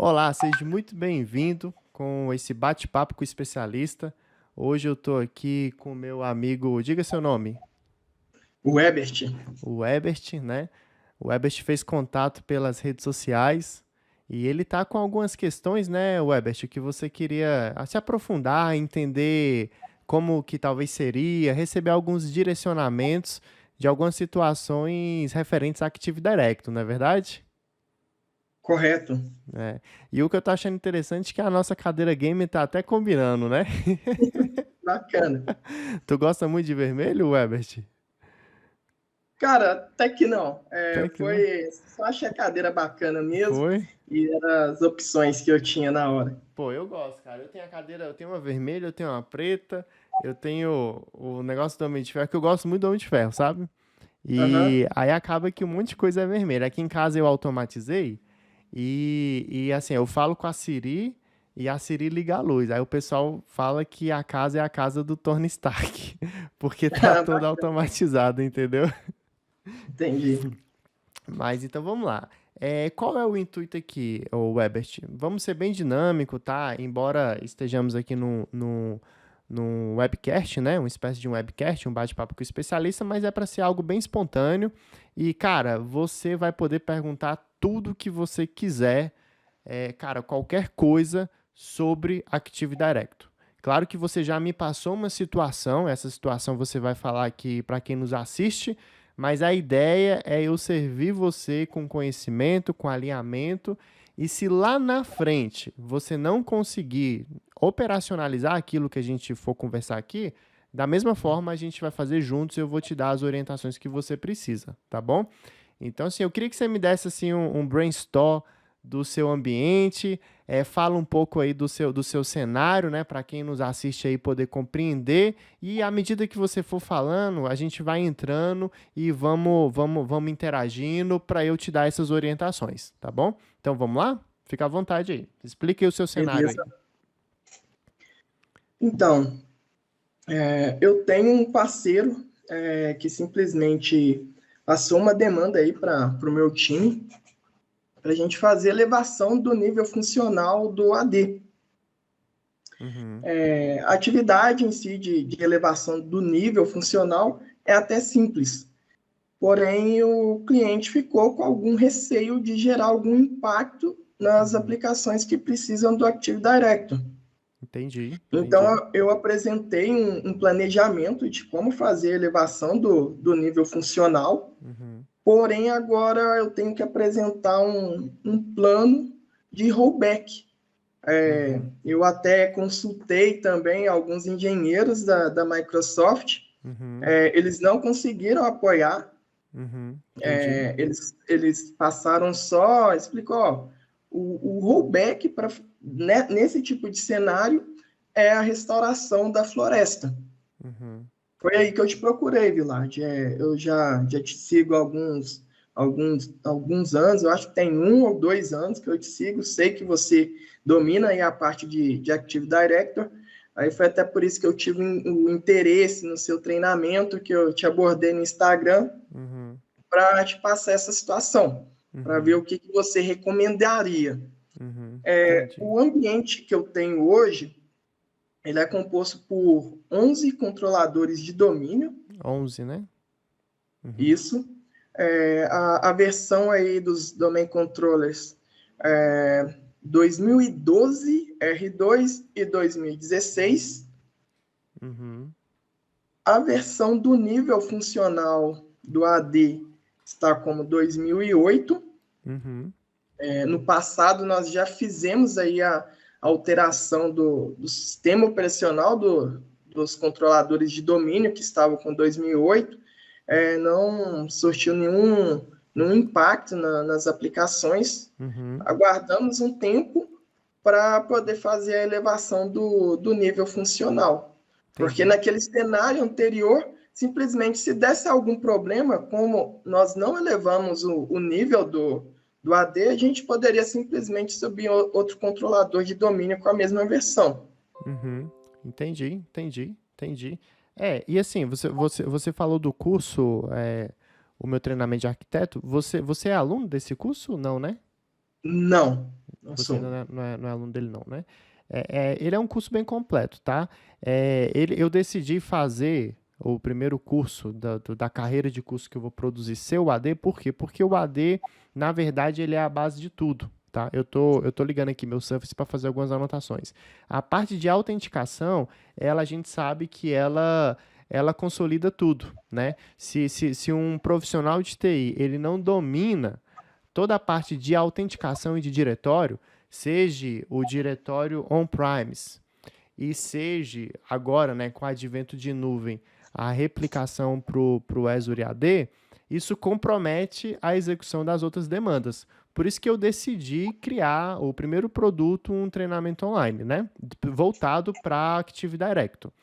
Olá, seja muito bem-vindo com esse bate-papo com o especialista. Hoje eu estou aqui com o meu amigo, diga seu nome, O Ebert. o Ebert, né? O Ebert fez contato pelas redes sociais e ele tá com algumas questões, né, o Ebert, que você queria se aprofundar, entender como que talvez seria, receber alguns direcionamentos de algumas situações referentes à Active Directory, não é verdade? Correto. É. E o que eu tô achando interessante é que a nossa cadeira game tá até combinando, né? Bacana. Tu gosta muito de vermelho, Webert? Cara, até que não. Até que não. Foi só achei a cadeira bacana mesmo Foi? e eram as opções que eu tinha na hora. Pô, eu gosto, cara. Eu tenho a cadeira, eu tenho uma vermelha, eu tenho uma preta, eu tenho o negócio do Homem de Ferro, que eu gosto muito do Homem de Ferro, sabe? Aham. E aí acaba que um monte de coisa é vermelha. Aqui em casa eu automatizei e assim, eu falo com a Siri e a Siri liga a luz. Aí o pessoal fala que a casa é a casa do Tony Stark, porque tá toda automatizada, entendeu? Entendi. Mas então vamos lá. Qual é o intuito aqui, o Webert? Vamos ser bem dinâmico, tá? Embora estejamos aqui num webcast, né? Uma espécie de um webcast, um bate-papo com o especialista, mas é para ser algo bem espontâneo. E, cara, você vai poder perguntar tudo que você quiser, cara, qualquer coisa sobre Active Directory. Claro que você já me passou uma situação, essa situação você vai falar aqui para quem nos assiste, mas a ideia é eu servir você com conhecimento, com alinhamento, e se lá na frente você não conseguir operacionalizar aquilo que a gente for conversar aqui, da mesma forma a gente vai fazer juntos e eu vou te dar as orientações que você precisa, tá bom? Então, assim, eu queria que você me desse assim um brainstorm do seu ambiente, fala um pouco aí do seu cenário, né, para quem nos assiste aí poder compreender, e à medida que você for falando, a gente vai entrando e vamos interagindo para eu te dar essas orientações, tá bom? Então vamos lá? Fica à vontade aí. Explique aí o seu cenário aí. Beleza. Então, eu tenho um parceiro que simplesmente passou uma demanda aí para o meu time para a gente fazer elevação do nível funcional do AD. Uhum, A atividade em si de elevação do nível funcional é até simples, porém o cliente ficou com algum receio de gerar algum impacto nas uhum. aplicações que precisam do Active Directory. Entendi, entendi. Então, eu apresentei um planejamento de como fazer a elevação do nível funcional, Uhum, porém agora eu tenho que apresentar um plano de rollback. uhum, Eu até consultei também alguns engenheiros da Microsoft, uhum, eles não conseguiram apoiar, uhum. Entendi. eles passaram só, explicou, ó, o rollback nesse tipo de cenário é a restauração da floresta. Uhum, Foi aí que eu te procurei, Vilard. Eu já te sigo há alguns anos, eu acho que tem 1 ou 2 anos que eu te sigo, sei que você domina aí a parte de Active Director, aí foi até por isso que eu tive o interesse no seu treinamento, que eu te abordei no Instagram, uhum, para te passar essa situação, para ver uhum, o que você recomendaria. uhum. Entendi. O ambiente que eu tenho hoje, ele é composto por 11 controladores de domínio, 11, né? Uhum, isso. A versão aí dos Domain Controllers 2012, R2 e 2016. uhum, A versão do nível funcional do AD está como 2008. uhum, No passado, nós já fizemos aí a alteração do sistema operacional dos controladores de domínio, que estavam com 2008, não surtiu nenhum impacto nas aplicações. uhum. Aguardamos um tempo para poder fazer a elevação do nível funcional. Porque Entendi. naquele cenário anterior, simplesmente se desse algum problema, como nós não elevamos o nível do AD, a gente poderia simplesmente subir outro controlador de domínio com a mesma versão. Uhum. Entendi, entendi, entendi. E assim, você falou do curso, o meu treinamento de arquiteto. Você é aluno desse curso? Não, né? Não, não Você sou. não é aluno dele, não, né? Ele é um curso bem completo, tá? Eu decidi fazer o primeiro curso da carreira de curso que eu vou produzir ser o AD, por quê? Porque o AD, na verdade, ele é a base de tudo, tá? Eu tô ligando aqui meu Surface para fazer algumas anotações. A parte de autenticação, a gente sabe que ela consolida tudo, né? Se um profissional de TI ele não domina toda a parte de autenticação e de diretório, seja o diretório on-premise e seja agora, né, com o advento de nuvem, a replicação para o Azure AD, isso compromete a execução das outras demandas. Por isso que eu decidi criar o primeiro produto, um treinamento online, né, voltado para Active Directory.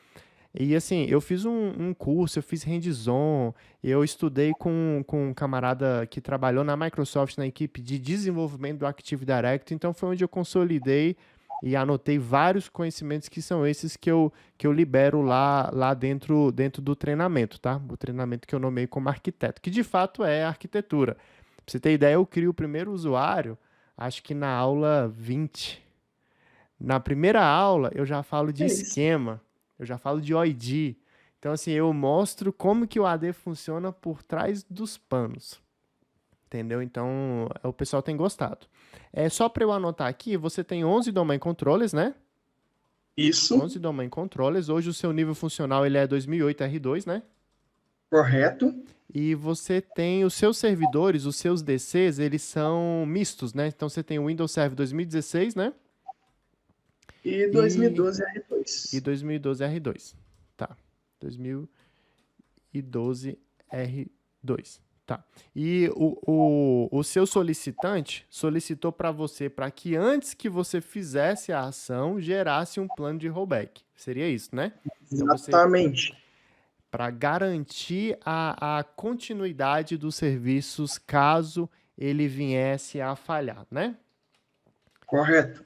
E assim, eu fiz um curso, eu fiz hands-on, eu estudei com um camarada que trabalhou na Microsoft na equipe de desenvolvimento do Active Directory, então foi onde eu consolidei e anotei vários conhecimentos que são esses que eu libero lá dentro do treinamento, tá? O treinamento que eu nomeei como arquiteto, que de fato é arquitetura. Pra você ter ideia, eu crio o primeiro usuário, acho que na aula 20. Na primeira aula, eu já falo de É isso. esquema, eu já falo de OID. Então, assim, eu mostro como que o AD funciona por trás dos panos, entendeu? Então, o pessoal tem gostado. Só para eu anotar aqui, você tem 11 domain controllers, né? Isso, 11 domain controllers. Hoje o seu nível funcional ele é 2008 R2, né? correto. E você tem os seus servidores, os seus DCs, eles são mistos, né? Então você tem o Windows Server 2016, né? E E 2012 e R2. 2012 R2. Tá. 2012 R2. Tá. E o seu solicitante solicitou para você para que antes que você fizesse a ação, gerasse um plano de rollback. Seria isso, né? Então você, Exatamente. para garantir a continuidade dos serviços caso ele viesse a falhar, né? Correto.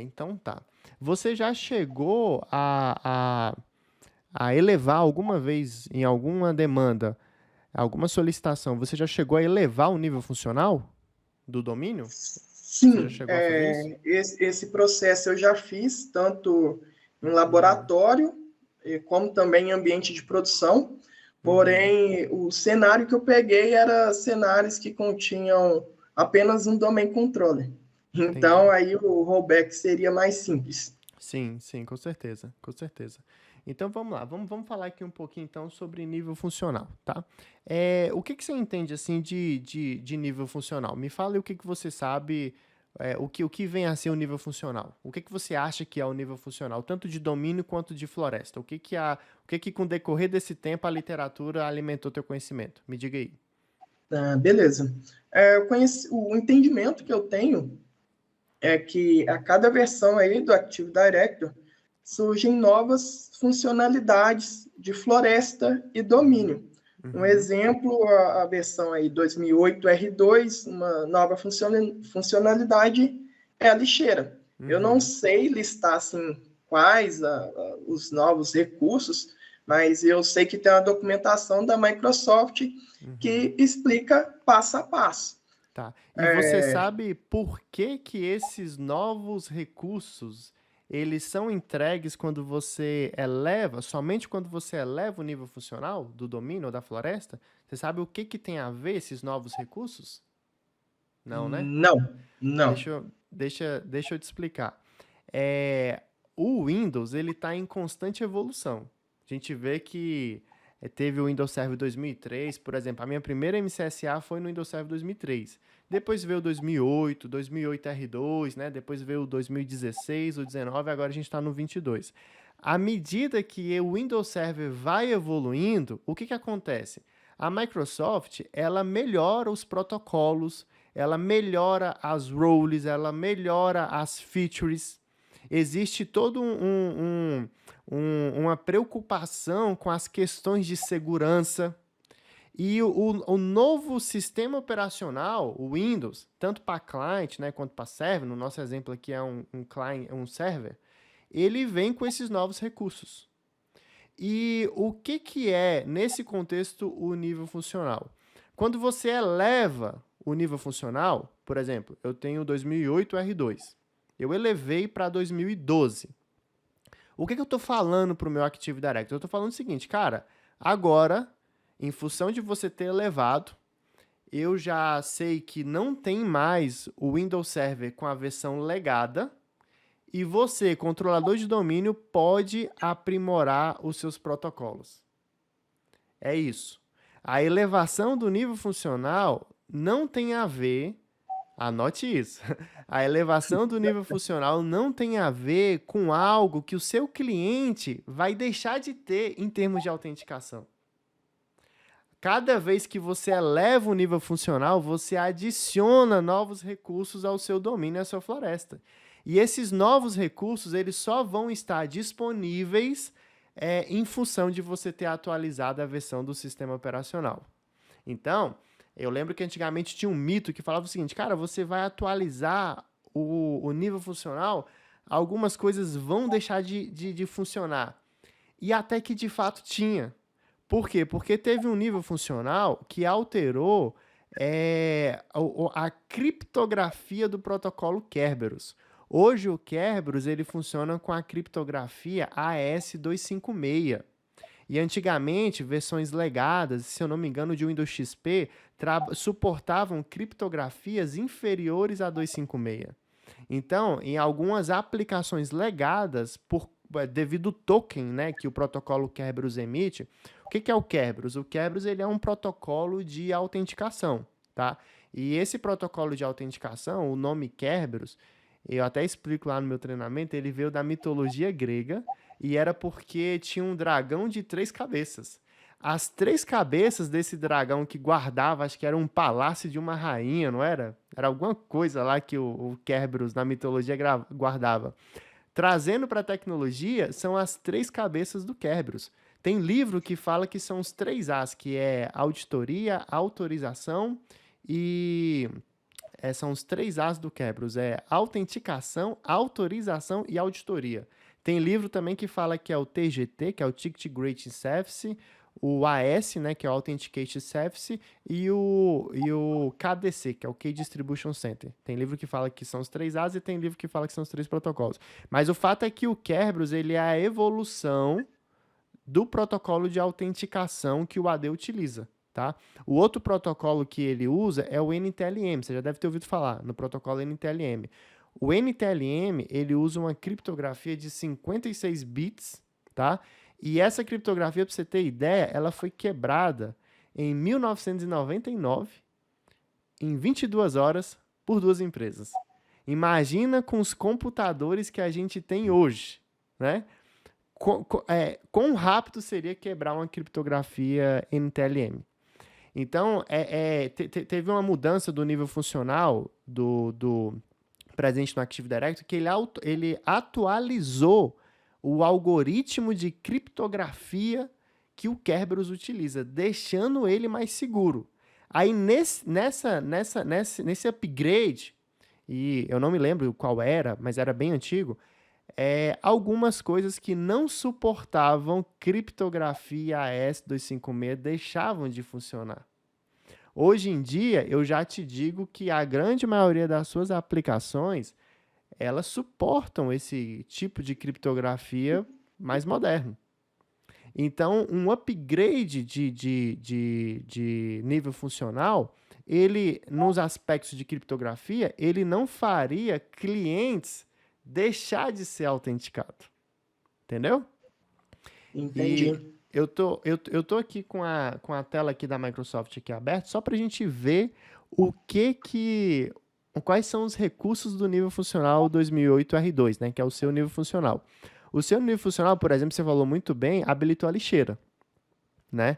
Então tá. Você já chegou a elevar alguma vez em alguma demanda, alguma solicitação, você já chegou a elevar o nível funcional do domínio? Você já Sim, chegou a fazer isso? esse processo eu já fiz, tanto em Uhum, laboratório, como também em ambiente de produção. uhum, Porém, o cenário que eu peguei era cenários que continham apenas um domain controller. Então, entendi. aí o rollback seria mais simples. Sim, sim, com certeza, com certeza. Então vamos lá, vamos falar aqui um pouquinho então sobre nível funcional, tá? O que você entende assim de nível funcional? Me fala aí o que você sabe, o que vem a ser o nível funcional. O que você acha que é o nível funcional, tanto de domínio quanto de floresta? O que com o decorrer desse tempo a literatura alimentou teu conhecimento? Me diga aí. Beleza. O entendimento que eu tenho é que a cada versão aí do Active Directory surgem novas funcionalidades de floresta e Uhum, domínio. Um uhum, exemplo, a versão aí 2008 R2, uma nova funcionalidade é a lixeira. Eu não uhum, sei listar assim quais os novos recursos, mas eu sei que tem uma documentação da Microsoft uhum. que explica passo a passo. Tá. E você sabe por que que esses novos recursos eles são entregues quando você eleva, somente quando você eleva o nível funcional do domínio ou da floresta? Você sabe o que que tem a ver esses novos recursos? Não, né? Não, não. Deixa eu te explicar. É, o Windows ele está em constante evolução. A gente vê que teve o Windows Server 2003, por exemplo. A minha primeira MCSA foi no Windows Server 2003. Depois veio o 2008, 2008 R2, né? Depois veio o 2016, o 19, agora a gente está no 22. À medida que o Windows Server vai evoluindo, o que acontece? A Microsoft ela melhora os protocolos, ela melhora as roles, ela melhora as features. Existe todo uma preocupação com as questões de segurança. E o novo sistema operacional, o Windows, tanto para client, né, quanto para server, no nosso exemplo aqui é um client, um server, ele vem com esses novos recursos. E o que é, nesse contexto, o nível funcional? Quando você eleva o nível funcional, por exemplo, eu tenho 2008 R2. Eu elevei para 2012. O que eu estou falando para o meu Active Directory? Eu estou falando o seguinte, cara, agora, em função de você ter elevado, eu já sei que não tem mais o Windows Server com a versão legada e você, controlador de domínio, pode aprimorar os seus protocolos. É isso. A elevação do nível funcional não tem a ver, anote isso, a elevação do nível funcional não tem a ver com algo que o seu cliente vai deixar de ter em termos de autenticação. Cada vez que você eleva o nível funcional, você adiciona novos recursos ao seu domínio, à sua floresta. E esses novos recursos, eles só vão estar disponíveis em função de você ter atualizado a versão do sistema operacional. Então, eu lembro que antigamente tinha um mito que falava o seguinte, cara, você vai atualizar o nível funcional, algumas coisas vão deixar de funcionar. E até que de fato tinha. Por quê? Porque teve um nível funcional que alterou a criptografia do protocolo Kerberos. Hoje o Kerberos ele funciona com a criptografia AES-256. E antigamente, versões legadas, se eu não me engano, de Windows XP, suportavam criptografias inferiores a 256. Então, em algumas aplicações legadas, devido ao token, né, que o protocolo Kerberos emite, o que é o Kerberos? O Kerberos ele é um protocolo de autenticação, tá? E esse protocolo de autenticação, o nome Kerberos, eu até explico lá no meu treinamento, ele veio da mitologia grega e era porque tinha um dragão de 3 cabeças. As 3 cabeças desse dragão que guardava, acho que era um palácio de uma rainha, não era? Era alguma coisa lá que o Kerberos na mitologia guardava. Trazendo para a tecnologia, são as 3 cabeças do Kerberos. Tem livro que fala que são os 3 As, que é auditoria, autorização e... são os 3 As do Kerberos. É autenticação, autorização e auditoria. Tem livro também que fala que é o TGT, que é o Ticket Grading Service, o AS, né, que é o Authentication Service, e o KDC, que é o Key Distribution Center. Tem livro que fala que são os 3 As e tem livro que fala que são os 3 protocolos. Mas o fato é que o Kerberos ele é a evolução do protocolo de autenticação que o AD utiliza. Tá? O outro protocolo que ele usa é o NTLM, você já deve ter ouvido falar no protocolo NTLM. O NTLM ele usa uma criptografia de 56 bits, tá? E essa criptografia, para você ter ideia, ela foi quebrada em 1999, em 22 horas, por 2 empresas. Imagina com os computadores que a gente tem hoje, né? Quão rápido seria quebrar uma criptografia NTLM? Então, teve uma mudança do nível funcional do presente no Active Directory que ele atualizou o algoritmo de criptografia que o Kerberos utiliza, deixando ele mais seguro. Aí, nesse upgrade, e eu não me lembro qual era, mas era bem antigo, algumas coisas que não suportavam criptografia AES-256 deixavam de funcionar. Hoje em dia, eu já te digo que a grande maioria das suas aplicações, elas suportam esse tipo de criptografia mais moderno. Então, um upgrade de nível funcional, ele, nos aspectos de criptografia, ele não faria clientes deixar de ser autenticado. Entendeu? Entendi. E eu tô aqui com a tela aqui da Microsoft aqui aberta, só para a gente ver quais são os recursos do nível funcional 2008 R2, né, que é o seu nível funcional. O seu nível funcional, por exemplo, você falou muito bem, habilitou a lixeira, né?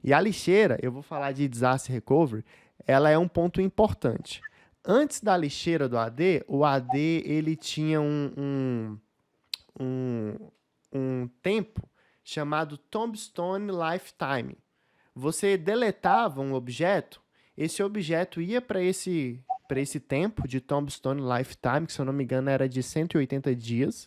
E a lixeira, eu vou falar de disaster recovery, ela é um ponto importante. Antes da lixeira do AD, o AD ele tinha um tempo chamado Tombstone Lifetime. Você deletava um objeto, esse objeto ia para esse tempo de Tombstone Lifetime, que se eu não me engano era de 180 dias,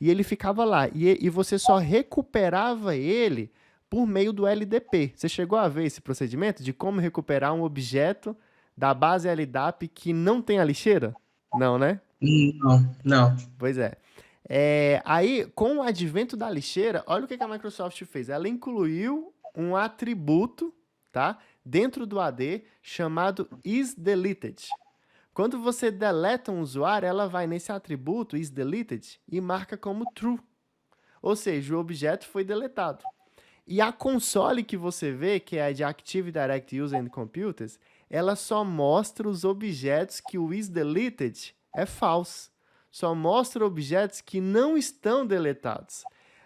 e ele ficava lá. E você só recuperava ele por meio do LDP. Você chegou a ver esse procedimento de como recuperar um objeto da base LDAP que não tem a lixeira? Não, né? Não, não. Pois é. Aí, com o advento da lixeira, olha o que a Microsoft fez. Ela incluiu um atributo, tá, dentro do AD chamado isDeleted. Quando você deleta um usuário, ela vai nesse atributo isDeleted e marca como true. Ou seja, o objeto foi deletado. E a console que você vê, que é a de Active Directory User and Computers, ela só mostra os objetos que o isDeleted é false. Só mostra objetos que não estão deletados.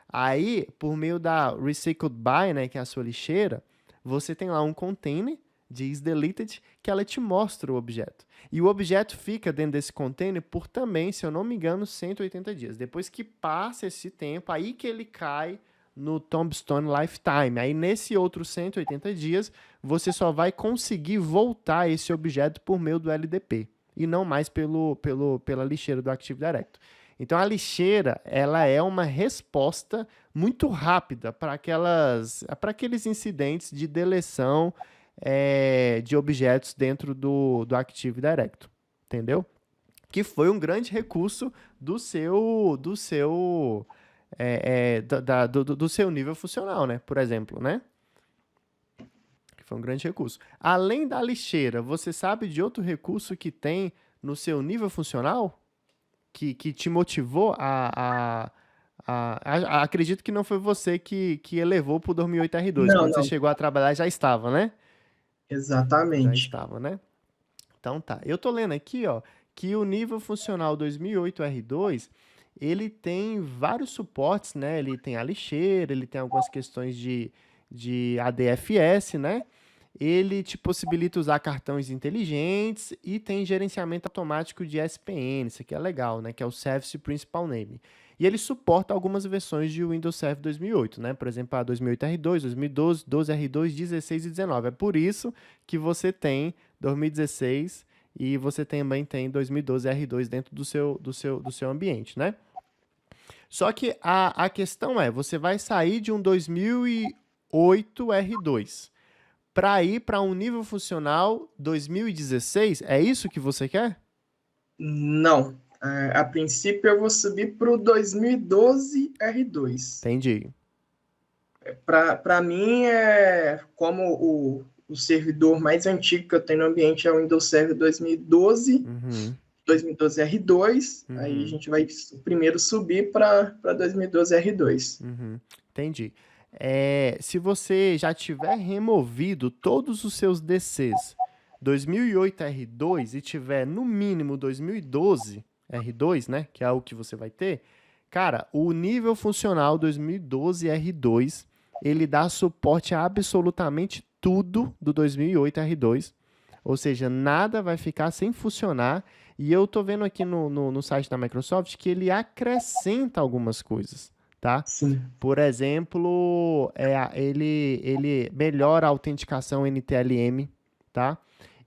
Aí, por meio da Recycled By, né, que é a sua lixeira, você tem lá um container de isDeleted que ela te mostra o objeto. E o objeto fica dentro desse container por também, se eu não me engano, 180 dias. Depois que passa esse tempo, aí que ele cai no Tombstone Lifetime. Aí, nesse outro 180 dias, você só vai conseguir voltar esse objeto por meio do LDP e não mais pela lixeira do Active Directory. Então, a lixeira ela é uma resposta muito rápida para aqueles incidentes de deleção de objetos dentro do Active Directory. Entendeu? Que foi um grande recurso do seu nível funcional, né? Por exemplo, né? Foi um grande recurso. Além da lixeira, você sabe de outro recurso que tem no seu nível funcional? Que te motivou acredito que não foi você que elevou para o 2008R2. Não, Quando você não. chegou a trabalhar, já estava, né? Já Exatamente. estava, né? Então tá. Eu tô lendo aqui, ó, que o nível funcional 2008R2, ele tem vários suportes, né? Ele tem a lixeira, ele tem algumas questões de ADFS, né? Ele te possibilita usar cartões inteligentes e tem gerenciamento automático de SPN, isso aqui é legal, né? Que é o Service Principal Name. E ele suporta algumas versões de Windows Server 2008, né? Por exemplo, a 2008R2, 2012, 12R2, 16 e 19. É por isso que você tem 2016 e você também tem 2012R2 dentro do seu ambiente, né? Só que a questão é, você vai sair de um 2008R2 para ir para um nível funcional 2016? É isso que você quer? Não. A princípio, eu vou subir para o 2012 R2. Entendi. Para mim, como o servidor mais antigo que eu tenho no ambiente é o Windows Server 2012, 2012 R2, aí a gente vai primeiro subir para 2012 R2. Entendi. Se você já tiver removido todos os seus DCs 2008 R2 e tiver no mínimo 2012 R2, né, que é o que você vai ter, cara, o nível funcional 2012 R2, ele dá suporte a absolutamente tudo do 2008 R2, ou seja, nada vai ficar sem funcionar, e eu tô vendo aqui no site da Microsoft que ele acrescenta algumas coisas, tá? Sim. Por exemplo, ele melhora a autenticação NTLM, tá?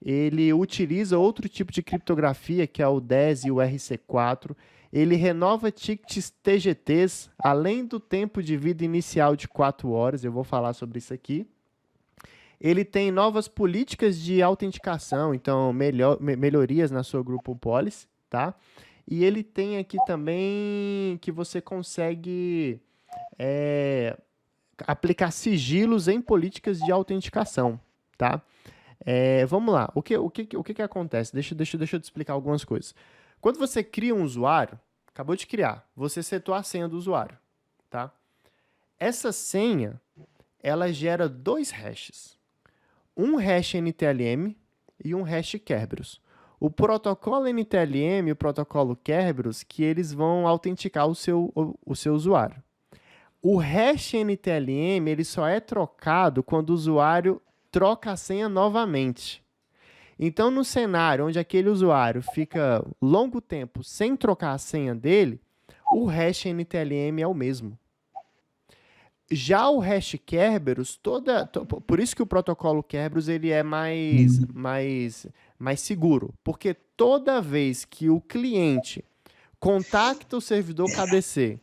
Ele utiliza outro tipo de criptografia, que é o DES e o RC4. Ele renova tickets TGTs, além do tempo de vida inicial de 4 horas. Eu vou falar sobre isso aqui. Ele tem novas políticas de autenticação, então melhorias na sua Grupo Policy, tá? E ele tem aqui também que você consegue aplicar sigilos em políticas de autenticação, tá? Vamos lá, o que acontece? Deixa eu te explicar algumas coisas. Quando você cria um usuário, acabou de criar, você setou a senha do usuário, tá? Essa senha, ela gera 2 hashes. Um hash NTLM e um hash Kerberos. O protocolo NTLM e o protocolo Kerberos que eles vão autenticar o seu usuário. O hash NTLM ele só é trocado quando o usuário troca a senha novamente. Então, no cenário onde aquele usuário fica longo tempo sem trocar a senha dele, o hash NTLM é o mesmo. Já o hash Kerberos, por isso que o protocolo Kerberos ele é mais seguro, porque toda vez que o cliente contacta o servidor KDC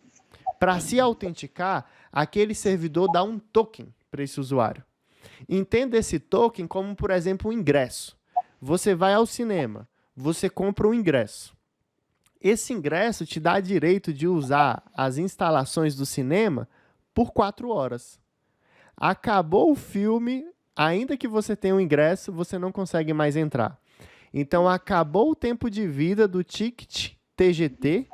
para se autenticar, aquele servidor dá um token para esse usuário. Entenda esse token como, por exemplo, um ingresso. Você vai ao cinema, você compra um ingresso. Esse ingresso te dá direito de usar as instalações do cinema por 4 horas. Acabou o filme, ainda que você tenha um ingresso, você não consegue mais entrar. Então, acabou o tempo de vida do ticket TGT,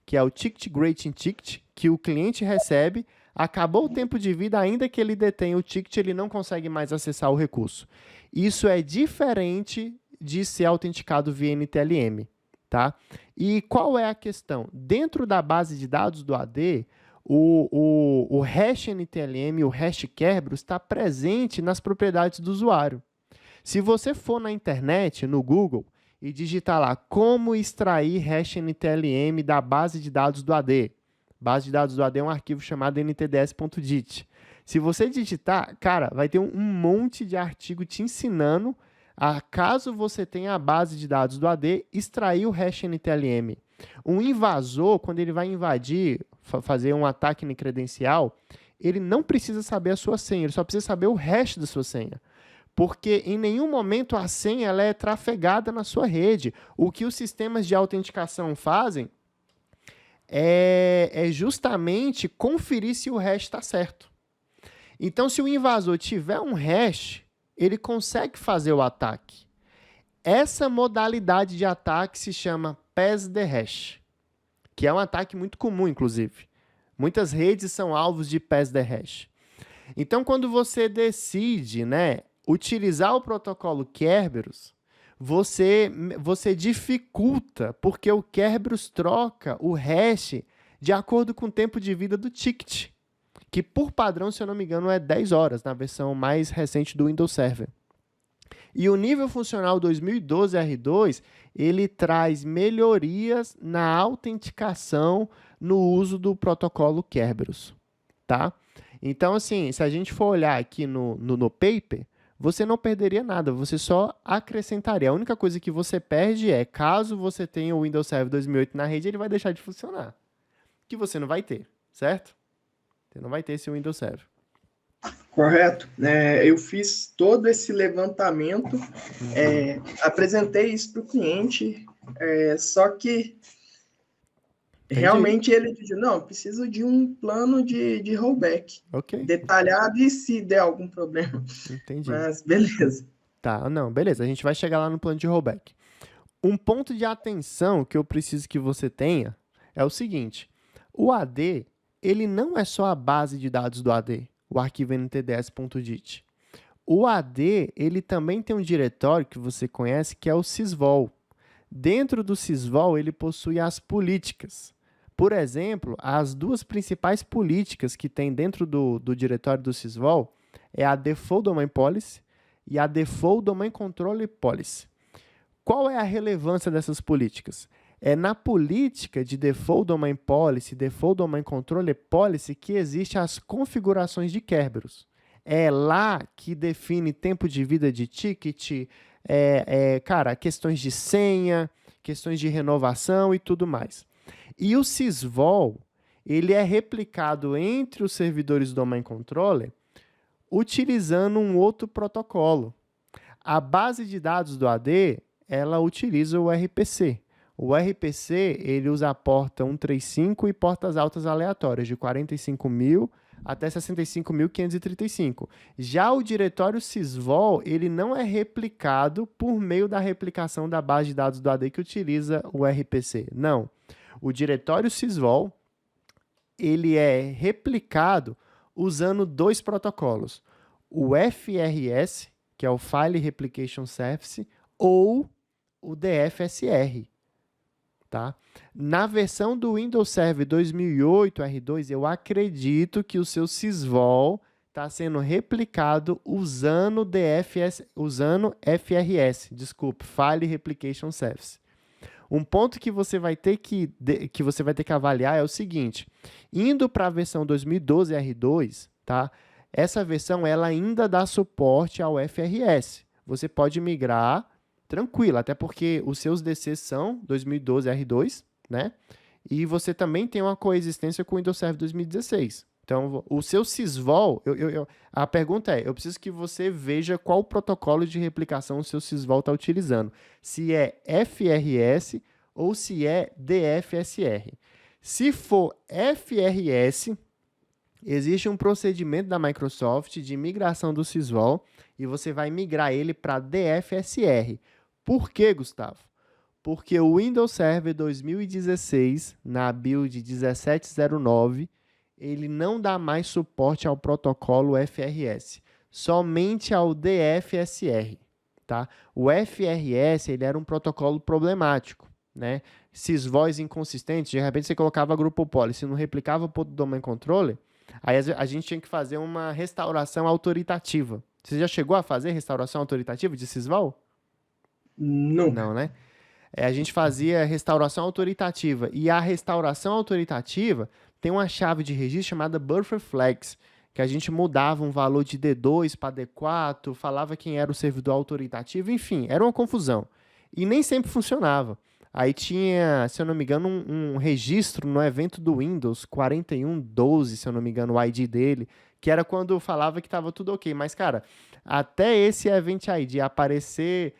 que é o Ticket Grading Ticket, que o cliente recebe. Acabou o tempo de vida, ainda que ele detenha o ticket, ele não consegue mais acessar o recurso. Isso é diferente de ser autenticado via NTLM, tá? E qual é a questão? Dentro da base de dados do AD, o hash NTLM, o hash Kerberos, está presente nas propriedades do usuário. Se você for na internet, no Google, e digitar lá como extrair hash NTLM da base de dados do AD. Base de dados do AD é um arquivo chamado ntds.dit. Se você digitar, cara, vai ter um monte de artigo te ensinando a, caso você tenha a base de dados do AD, extrair o hash NTLM. Um invasor, quando ele vai invadir, fazer um ataque em credencial, ele não precisa saber a sua senha, ele só precisa saber o hash da sua senha. Porque em nenhum momento a senha ela é trafegada na sua rede. O que os sistemas de autenticação fazem é justamente conferir se o hash está certo. Então, se o invasor tiver um hash, ele consegue fazer o ataque. Essa modalidade de ataque se chama pass the hash, que é um ataque muito comum, inclusive. Muitas redes são alvos de pass the hash. Então, quando você decide, utilizar o protocolo Kerberos, você dificulta, porque o Kerberos troca o hash de acordo com o tempo de vida do ticket, que por padrão, se eu não me engano, é 10 horas, na versão mais recente do Windows Server. E o nível funcional 2012 R2, ele traz melhorias na autenticação no uso do protocolo Kerberos, tá? Então, assim, se a gente for olhar aqui no paper, você não perderia nada, você só acrescentaria. A única coisa que você perde é, caso você tenha o Windows Server 2008 na rede, ele vai deixar de funcionar. Que você não vai ter, certo? Você não vai ter esse Windows Server. Correto. Eu fiz todo esse levantamento, apresentei isso para o cliente, só que realmente ele disse, não, preciso de um plano de rollback detalhado e se der algum problema. Entendi. Mas beleza. Tá, não, beleza. A gente vai chegar lá no plano de rollback. Um ponto de atenção que eu preciso que você tenha é o seguinte. O AD, ele não é só a base de dados do AD, o arquivo ntds.dit. O AD, ele também tem um diretório que você conhece, que é o sysvol. Dentro do sysvol, ele possui as políticas. Por exemplo, as duas principais políticas que tem dentro do diretório do sysvol é a Default Domain Policy e a Default Domain Controller Policy. Qual é a relevância dessas políticas? É na política de Default Domain Policy, Default Domain Controller Policy que existem as configurações de Kerberos. É lá que define tempo de vida de ticket, questões de senha, questões de renovação e tudo mais. E o sysvol, ele é replicado entre os servidores do Domain Controller utilizando um outro protocolo. A base de dados do AD, ela utiliza o RPC. O RPC, ele usa a porta 135 e portas altas aleatórias, de 45.000 até 65.535. Já o diretório sysvol, ele não é replicado por meio da replicação da base de dados do AD que utiliza o RPC. Não. O diretório sysvol, ele é replicado usando dois protocolos. O FRS, que é o File Replication Service, ou o DFSR. Tá? Na versão do Windows Server 2008 R2, eu acredito que o seu sysvol está sendo replicado usando FRS, File Replication Service. Um ponto que você vai ter que avaliar é o seguinte: indo para a versão 2012 R2, tá? Essa versão ela ainda dá suporte ao FRS. Você pode migrar tranquilo, até porque os seus DCs são 2012 R2, né? E você também tem uma coexistência com o Windows Server 2016. Então, o seu sysvol, a pergunta é, eu preciso que você veja qual protocolo de replicação o seu sysvol está utilizando. Se é FRS ou se é DFSR. Se for FRS, existe um procedimento da Microsoft de migração do sysvol e você vai migrar ele para DFSR. Por quê, Gustavo? Porque o Windows Server 2016, na build 1709, ele não dá mais suporte ao protocolo FRS, somente ao DFSR, tá? O FRS, ele era um protocolo problemático, né? Sysvols inconsistentes, de repente você colocava grupo policy, não replicava o domain controller, aí a gente tinha que fazer uma restauração autoritativa. Você já chegou a fazer restauração autoritativa de Sysvol? Nunca. Não, né? A gente fazia restauração autoritativa. E a restauração autoritativa tem uma chave de registro chamada buffer flags, que a gente mudava um valor de D2 para D4, falava quem era o servidor autoritativo, enfim, era uma confusão. E nem sempre funcionava. Aí tinha, se eu não me engano, um registro no evento do Windows, 4112, se eu não me engano, o ID dele, que era quando falava que estava tudo ok. Mas, cara, até esse Event ID aparecer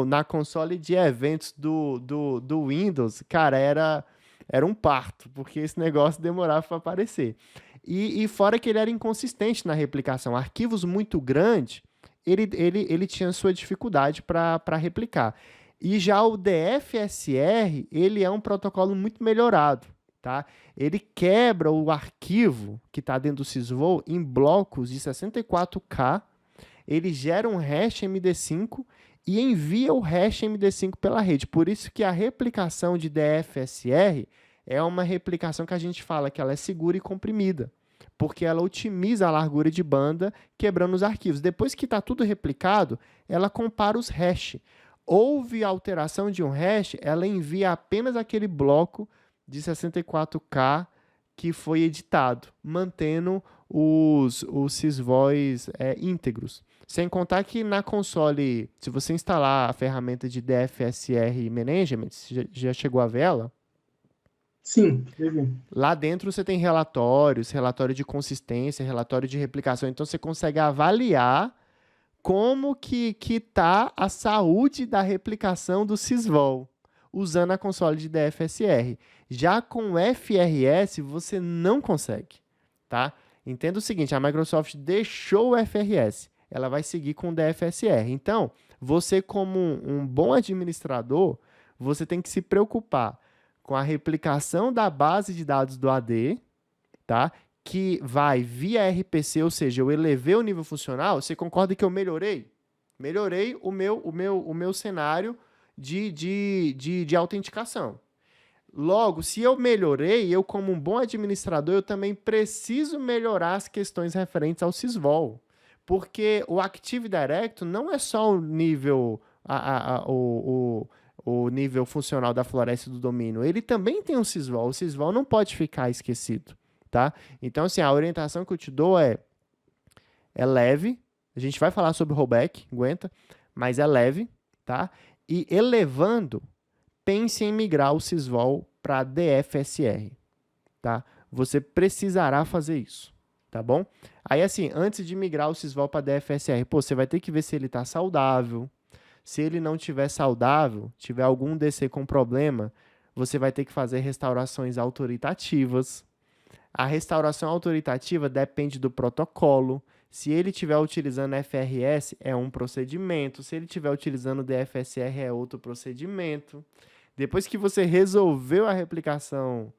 na console de eventos do Windows, cara, era um parto, porque esse negócio demorava para aparecer. E fora que ele era inconsistente na replicação, arquivos muito grandes, ele tinha sua dificuldade para replicar. E já o DFSR, ele é um protocolo muito melhorado, tá? Ele quebra o arquivo que está dentro do sysvol em blocos de 64K, ele gera um hash MD5 e envia o hash MD5 pela rede. Por isso que a replicação de DFSR é uma replicação que a gente fala que ela é segura e comprimida, porque ela otimiza a largura de banda, quebrando os arquivos. Depois que está tudo replicado, ela compara os hash. Houve alteração de um hash, ela envia apenas aquele bloco de 64K que foi editado, mantendo os sysvols íntegros. Sem contar que na console, se você instalar a ferramenta de DFSR Management, já chegou a ver ela? Sim, teve. Lá dentro você tem relatórios, relatório de consistência, relatório de replicação. Então você consegue avaliar como que tá a saúde da replicação do sysvol usando a console de DFSR. Já com FRS você não consegue, tá? Entenda o seguinte, a Microsoft deixou o FRS, ela vai seguir com o DFSR. Então, você como um bom administrador, você tem que se preocupar com a replicação da base de dados do AD, tá? Que vai via RPC, ou seja, eu elevei o nível funcional. Você concorda que eu melhorei? Melhorei o meu cenário de autenticação. Logo, se eu melhorei, eu como um bom administrador, eu também preciso melhorar as questões referentes ao sysvol. Porque o Active Directory não é só o nível, o nível funcional da floresta do domínio. Ele também tem um sysvol. O sysvol não pode ficar esquecido, tá? Então, assim, a orientação que eu te dou é leve. A gente vai falar sobre rollback, aguenta, mas é leve, tá? E elevando, pense em migrar o sysvol para DFSR, tá? Você precisará fazer isso, tá bom? Aí, assim, antes de migrar o sysvol para DFSR, pô, você vai ter que ver se ele está saudável. Se ele não estiver saudável, tiver algum DC com problema, você vai ter que fazer restaurações autoritativas. A restauração autoritativa depende do protocolo. Se ele estiver utilizando FRS, é um procedimento. Se ele estiver utilizando DFSR, é outro procedimento. Depois que você resolveu a replicação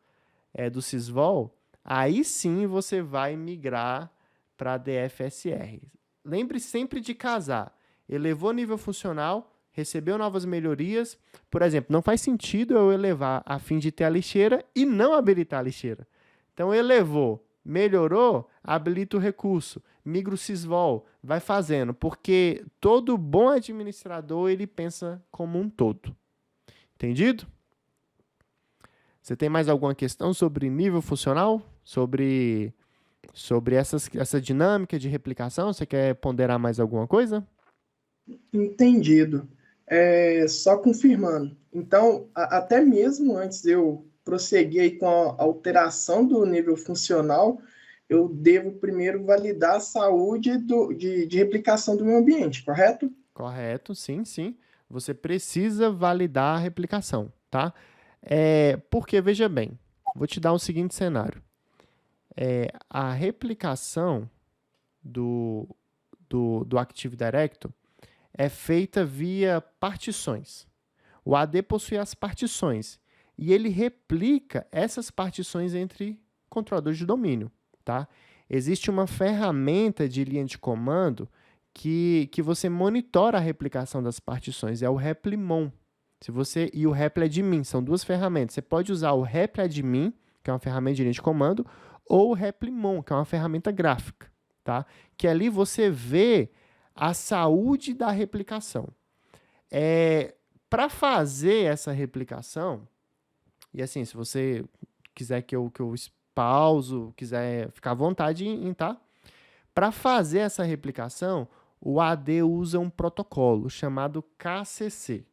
do sysvol, aí sim você vai migrar para DFSR. Lembre sempre de casar. Elevou o nível funcional, recebeu novas melhorias. Por exemplo, não faz sentido eu elevar a fim de ter a lixeira e não habilitar a lixeira. Então, elevou, melhorou, habilita o recurso, migra o sysvol, vai fazendo, porque todo bom administrador, ele pensa como um todo. Entendido? Você tem mais alguma questão sobre nível funcional? Sobre essa dinâmica de replicação? Você quer ponderar mais alguma coisa? Entendido. Só confirmando. Então, até mesmo antes de eu prosseguir aí com a alteração do nível funcional, eu devo primeiro validar a saúde de replicação do meu ambiente, correto? Correto, sim, sim. Você precisa validar a replicação, tá? Porque, veja bem, vou te dar o seguinte cenário. A replicação do Active Directory é feita via partições. O AD possui as partições e ele replica essas partições entre controladores de domínio, tá? Existe uma ferramenta de linha de comando que você monitora a replicação das partições, é o replimon. E o repladmin, são duas ferramentas. Você pode usar o repladmin, que é uma ferramenta de linha de comando, ou o replimon, que é uma ferramenta gráfica, tá? Que ali você vê a saúde da replicação. Para fazer essa replicação, e assim, se você quiser que eu pauso, quiser ficar à vontade tá? Para fazer essa replicação, o AD usa um protocolo chamado KCC,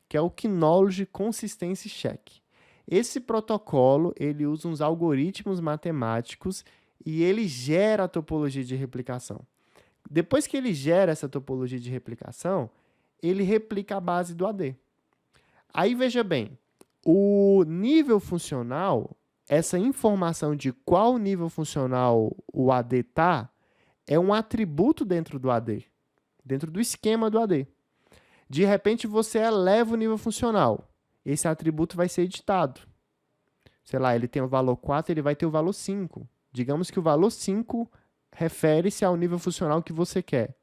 que é o Knowledge Consistency Check. Esse protocolo, ele usa uns algoritmos matemáticos e ele gera a topologia de replicação. Depois que ele gera essa topologia de replicação, ele replica a base do AD. Aí, veja bem, o nível funcional, essa informação de qual nível funcional o AD está, é um atributo dentro do AD, dentro do esquema do AD. De repente, você eleva o nível funcional. Esse atributo vai ser editado. Sei lá, ele tem o valor 4, ele vai ter o valor 5. Digamos que o valor 5 refere-se ao nível funcional que você quer.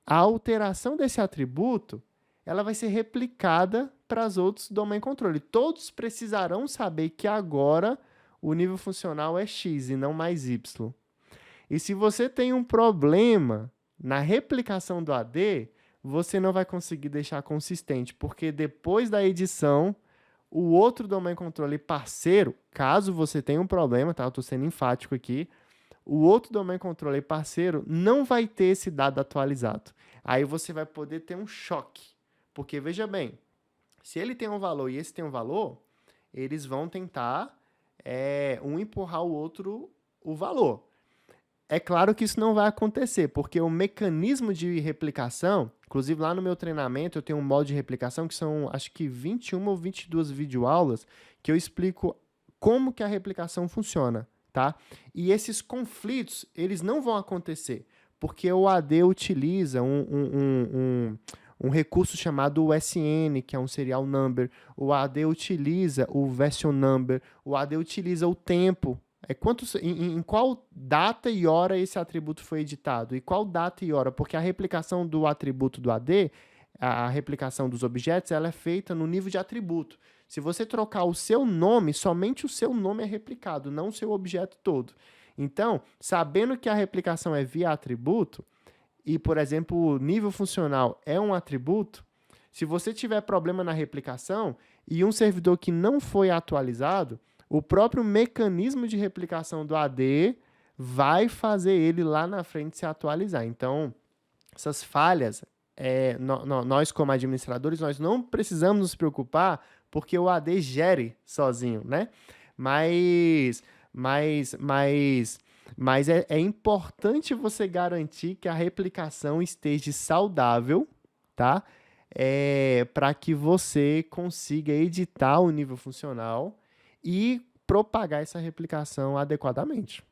A alteração desse atributo, ela vai ser replicada para os outros domain controle. Todos precisarão saber que agora o nível funcional é X e não mais Y. E se você tem um problema na replicação do AD, você não vai conseguir deixar consistente, porque depois da edição, o outro domain controle parceiro, caso você tenha um problema, tá? Eu estou sendo enfático aqui, o outro domain controller parceiro não vai ter esse dado atualizado. Aí você vai poder ter um choque. Porque, veja bem, se ele tem um valor e esse tem um valor, eles vão tentar um empurrar o outro o valor. É claro que isso não vai acontecer, porque o mecanismo de replicação, inclusive lá no meu treinamento eu tenho um modo de replicação que são acho que 21 ou 22 videoaulas que eu explico como que a replicação funciona. Tá? E esses conflitos, eles não vão acontecer, porque o AD utiliza um recurso chamado USN, que é um serial number, o AD utiliza o version number, o AD utiliza o tempo, em qual data e hora esse atributo foi editado, e qual data e hora, porque a replicação do atributo do AD, a replicação dos objetos, ela é feita no nível de atributo. Se você trocar o seu nome, somente o seu nome é replicado, não o seu objeto todo. Então, sabendo que a replicação é via atributo, e, por exemplo, o nível funcional é um atributo, se você tiver problema na replicação e um servidor que não foi atualizado, o próprio mecanismo de replicação do AD vai fazer ele lá na frente se atualizar. Então, essas falhas, nós como administradores, nós não precisamos nos preocupar porque o AD gere sozinho, né? Mas é importante você garantir que a replicação esteja saudável, tá? Para que você consiga editar o nível funcional e propagar essa replicação adequadamente,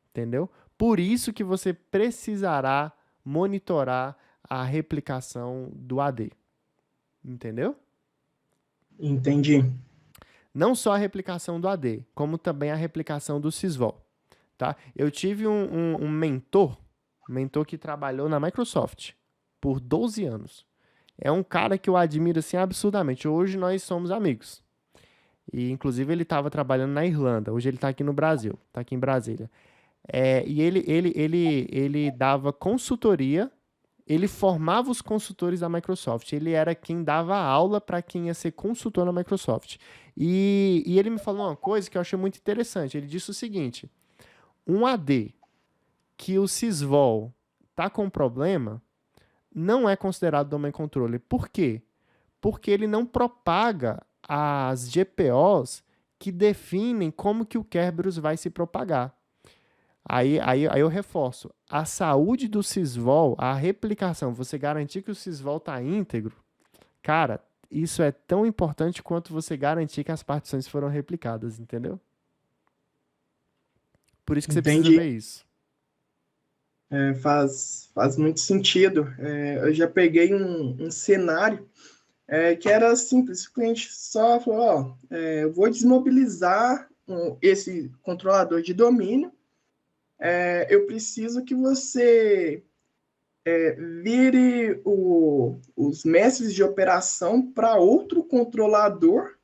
entendeu? Por isso que você precisará monitorar a replicação do AD, entendeu? Entendi. Não só a replicação do AD, como também a replicação do Sysvol. Tá? Eu tive um mentor que trabalhou na Microsoft por 12 anos. É um cara que eu admiro assim, absurdamente. Hoje nós somos amigos. E, inclusive, ele estava trabalhando na Irlanda. Hoje ele está aqui no Brasil, está aqui em Brasília. E ele dava consultoria, ele formava os consultores da Microsoft. Ele era quem dava aula para quem ia ser consultor na Microsoft. E ele me falou uma coisa que eu achei muito interessante. Ele disse o seguinte: um AD que o Sysvol está com problema não é considerado domain controller. Por quê? Porque ele não propaga as GPOs que definem como que o Kerberos vai se propagar. Aí eu reforço. A saúde do sysvol, a replicação, você garantir que o sysvol está íntegro, cara, isso é tão importante quanto você garantir que as partições foram replicadas, entendeu? Por isso que você precisa Entendi. ver isso. Faz muito sentido. Eu já peguei um cenário que era simples. O cliente só falou, eu vou desmobilizar esse controlador de domínio. Eu preciso que você vire os mestres de operação para outro controlador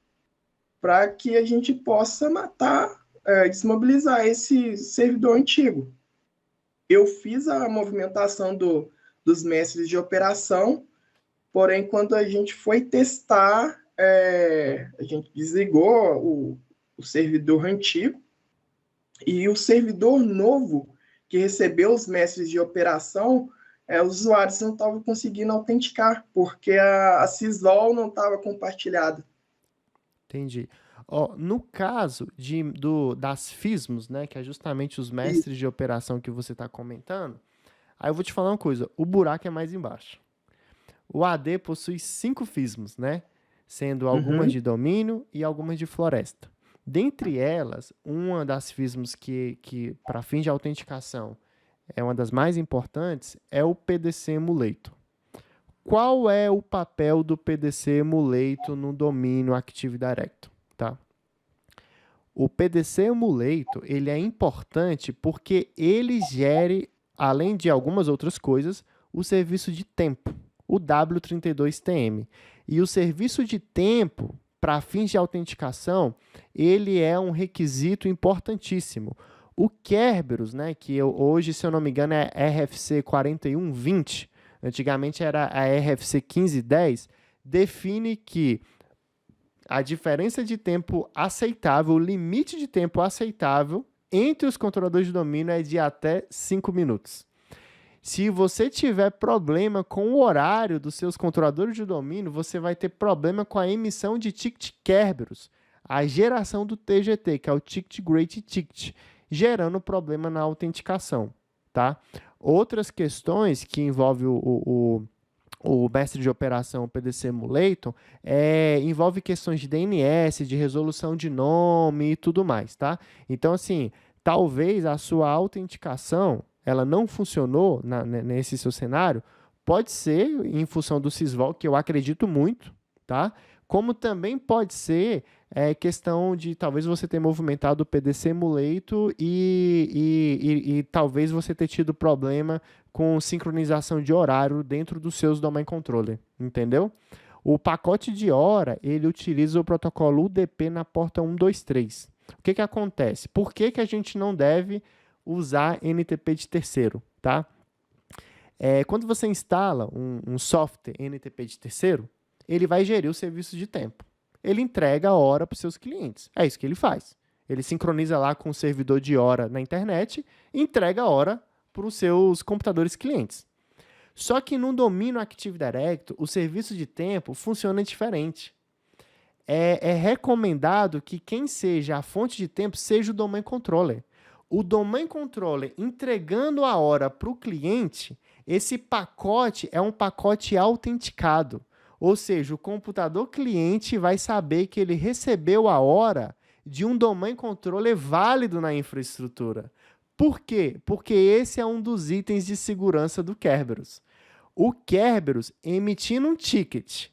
para que a gente possa desmobilizar esse servidor antigo. Eu fiz a movimentação dos mestres de operação, porém, quando a gente foi testar, a gente desligou o servidor antigo e o servidor novo que recebeu os mestres de operação, os usuários não estavam conseguindo autenticar, porque a sysvol não estava compartilhada. Entendi. Ó, no caso das FISMos, né, que é justamente os E, mestres de operação que você está comentando, aí eu vou te falar uma coisa, o buraco é mais embaixo. O AD possui 5 FISMos, né, sendo algumas uhum, de domínio e algumas de floresta. Dentre elas, uma das FISMos que para fins de autenticação, é uma das mais importantes, é o PDC Emulator. Qual é o papel do PDC Emulator no domínio Active Directory? Tá? O PDC Emulator ele é importante porque ele gere, além de algumas outras coisas, o serviço de tempo, o W32TM. E o serviço de tempo, para fins de autenticação, ele é um requisito importantíssimo. O Kerberos, né, que hoje, se eu não me engano, é RFC 4120, antigamente era a RFC 1510, define que a diferença de tempo aceitável, o limite de tempo aceitável entre os controladores de domínio é de até 5 minutos. Se você tiver problema com o horário dos seus controladores de domínio, você vai ter problema com a emissão de ticket Kerberos, a geração do TGT, que é o Ticket Great Ticket, gerando problema na autenticação. Tá? Outras questões que envolvem o mestre de operação PDC Emulator, envolve questões de DNS, de resolução de nome e tudo mais, tá? Então, assim, talvez a sua autenticação ela não funcionou nesse seu cenário, pode ser em função do sysvol, que eu acredito muito, tá? Como também pode ser questão de talvez você ter movimentado o PDC Emulator e talvez você ter tido problema com sincronização de horário dentro dos seus domain controller, entendeu? O pacote de hora, ele utiliza o protocolo UDP na porta 123. O que acontece? Por que a gente não deve usar NTP de terceiro, tá? Quando você instala um software NTP de terceiro, ele vai gerir o serviço de tempo. Ele entrega a hora para os seus clientes. É isso que ele faz. Ele sincroniza lá com o servidor de hora na internet e entrega a hora para os seus computadores clientes. Só que no domínio Active Directory, o serviço de tempo funciona diferente. É recomendado que quem seja a fonte de tempo seja o domain controller. O domain controller entregando a hora para o cliente, esse pacote é um pacote autenticado. Ou seja, o computador cliente vai saber que ele recebeu a hora de um domain controller válido na infraestrutura. Por quê? Porque esse é um dos itens de segurança do Kerberos. O Kerberos, emitindo um ticket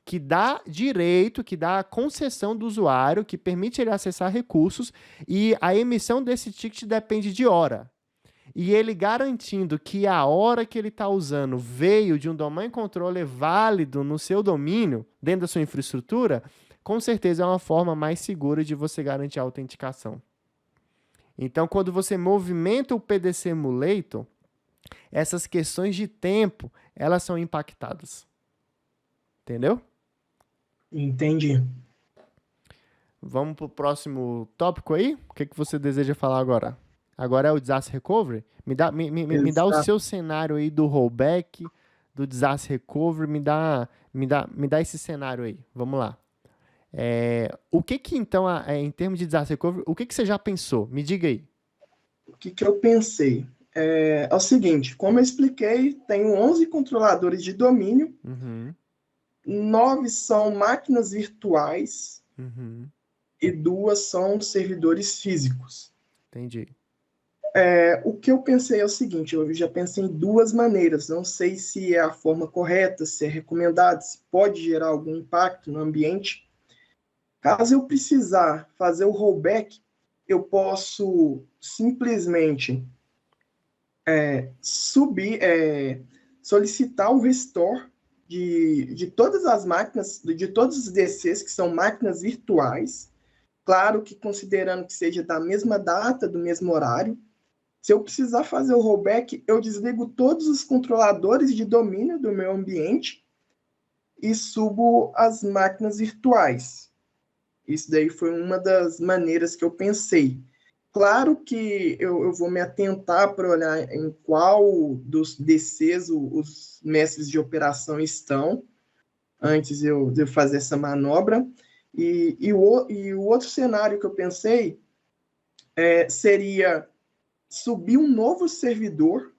que dá direito, que dá a concessão do usuário, que permite ele acessar recursos, e a emissão desse ticket depende de hora. E ele garantindo que a hora que ele está usando veio de um domain controller válido no seu domínio, dentro da sua infraestrutura, com certeza é uma forma mais segura de você garantir a autenticação. Então, quando você movimenta o PDC Emulator, essas questões de tempo, elas são impactadas. Entendeu? Entendi. Vamos para o próximo tópico aí? O que você deseja falar agora? Agora é o Disaster Recovery? Me dá o seu cenário aí do rollback, do Disaster Recovery, me dá esse cenário aí. Vamos lá. O que então, em termos de Disaster Recovery, o que você já pensou? Me diga aí. O que eu pensei? É o seguinte, como eu expliquei, tenho 11 controladores de domínio, Uhum. 9 são máquinas virtuais Uhum. e 2 são servidores físicos. Entendi. O que eu pensei é o seguinte, eu já pensei em duas maneiras, não sei se é a forma correta, se é recomendado, se pode gerar algum impacto no ambiente. Caso eu precisar fazer o rollback, eu posso simplesmente subir, solicitar o restore de todas as máquinas, de todos os DCs que são máquinas virtuais, claro que considerando que seja da mesma data, do mesmo horário. Se eu precisar fazer o rollback, eu desligo todos os controladores de domínio do meu ambiente e subo as máquinas virtuais. Isso daí foi uma das maneiras que eu pensei. Claro que eu vou me atentar para olhar em qual dos DCs os mestres de operação estão, antes de eu fazer essa manobra. E o outro cenário que eu pensei seria subir um novo servidor,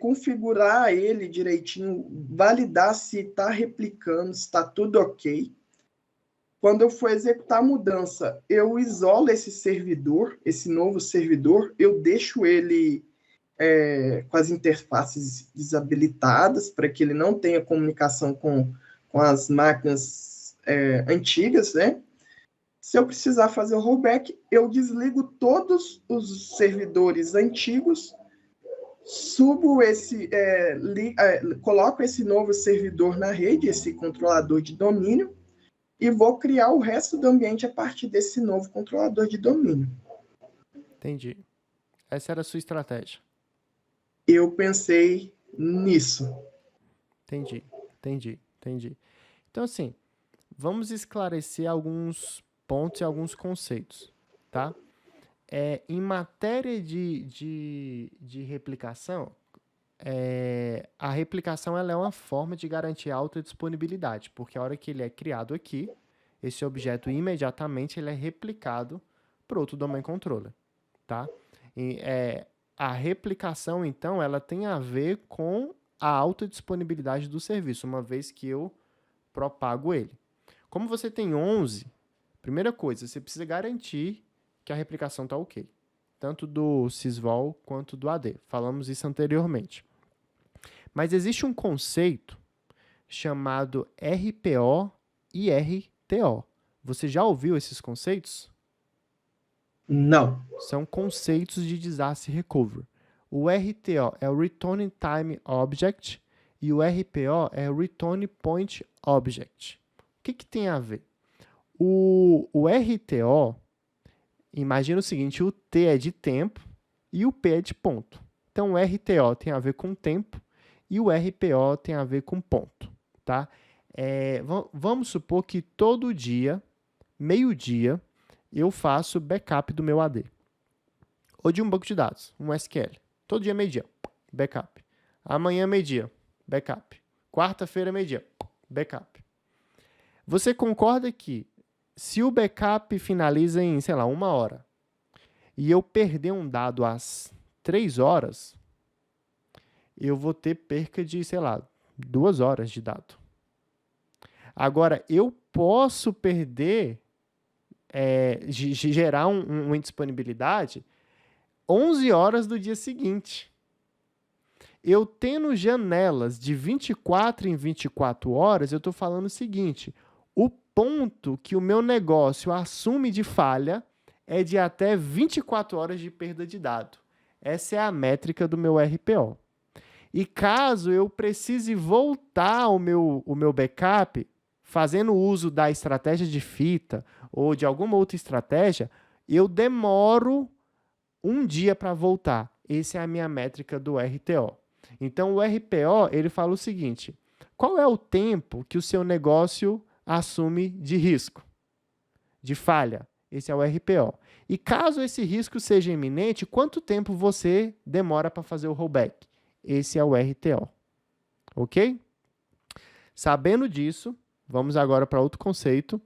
configurar ele direitinho, validar se está replicando, se está tudo ok. Quando eu for executar a mudança, eu isolo esse servidor, esse novo servidor, eu deixo ele com as interfaces desabilitadas para que ele não tenha comunicação com as máquinas antigas, né? Se eu precisar fazer o rollback, eu desligo todos os servidores antigos, subo coloco esse novo servidor na rede, esse controlador de domínio, e vou criar o resto do ambiente a partir desse novo controlador de domínio. Entendi. Essa era a sua estratégia. Eu pensei nisso. Entendi. Então, assim, vamos esclarecer alguns pontos e alguns conceitos, tá? Em matéria de replicação, a replicação ela é uma forma de garantir alta disponibilidade, porque a hora que ele é criado aqui, esse objeto imediatamente ele é replicado para outro domain controller, tá? A replicação, então, ela tem a ver com a alta disponibilidade do serviço, uma vez que eu propago ele. Como você tem 11, primeira coisa, você precisa garantir que a replicação está ok, tanto do sysvol quanto do AD. Falamos isso anteriormente. Mas existe um conceito chamado RPO e RTO. Você já ouviu esses conceitos? Não. São conceitos de disaster recovery. O RTO é o Return Time Object e o RPO é o Return Point Object. O que tem a ver? O RTO, imagina o seguinte, o T é de tempo e o P é de ponto. Então, o RTO tem a ver com tempo e o RPO tem a ver com ponto, tá? Vamos supor que todo dia, meio-dia, eu faço backup do meu AD. Ou de um banco de dados, um SQL. Todo dia, meio-dia, backup. Amanhã, meio-dia, backup. Quarta-feira, meio-dia, backup. Você concorda que se o backup finaliza em, sei lá, 1 hora, e eu perder um dado às 3 horas, eu vou ter perca de, sei lá, 2 horas de dado. Agora, eu posso perder, gerar uma indisponibilidade 11 horas do dia seguinte. Eu tendo janelas de 24 em 24 horas, eu estou falando o seguinte, o ponto que o meu negócio assume de falha é de até 24 horas de perda de dado. Essa é a métrica do meu RPO. E caso eu precise voltar o meu backup, fazendo uso da estratégia de fita ou de alguma outra estratégia, eu demoro 1 dia para voltar. Essa é a minha métrica do RTO. Então, o RPO, ele fala o seguinte, qual é o tempo que o seu negócio assume de risco, de falha? Esse é o RPO. E caso esse risco seja iminente, quanto tempo você demora para fazer o rollback? Esse é o RTO. Ok? Sabendo disso, vamos agora para outro conceito.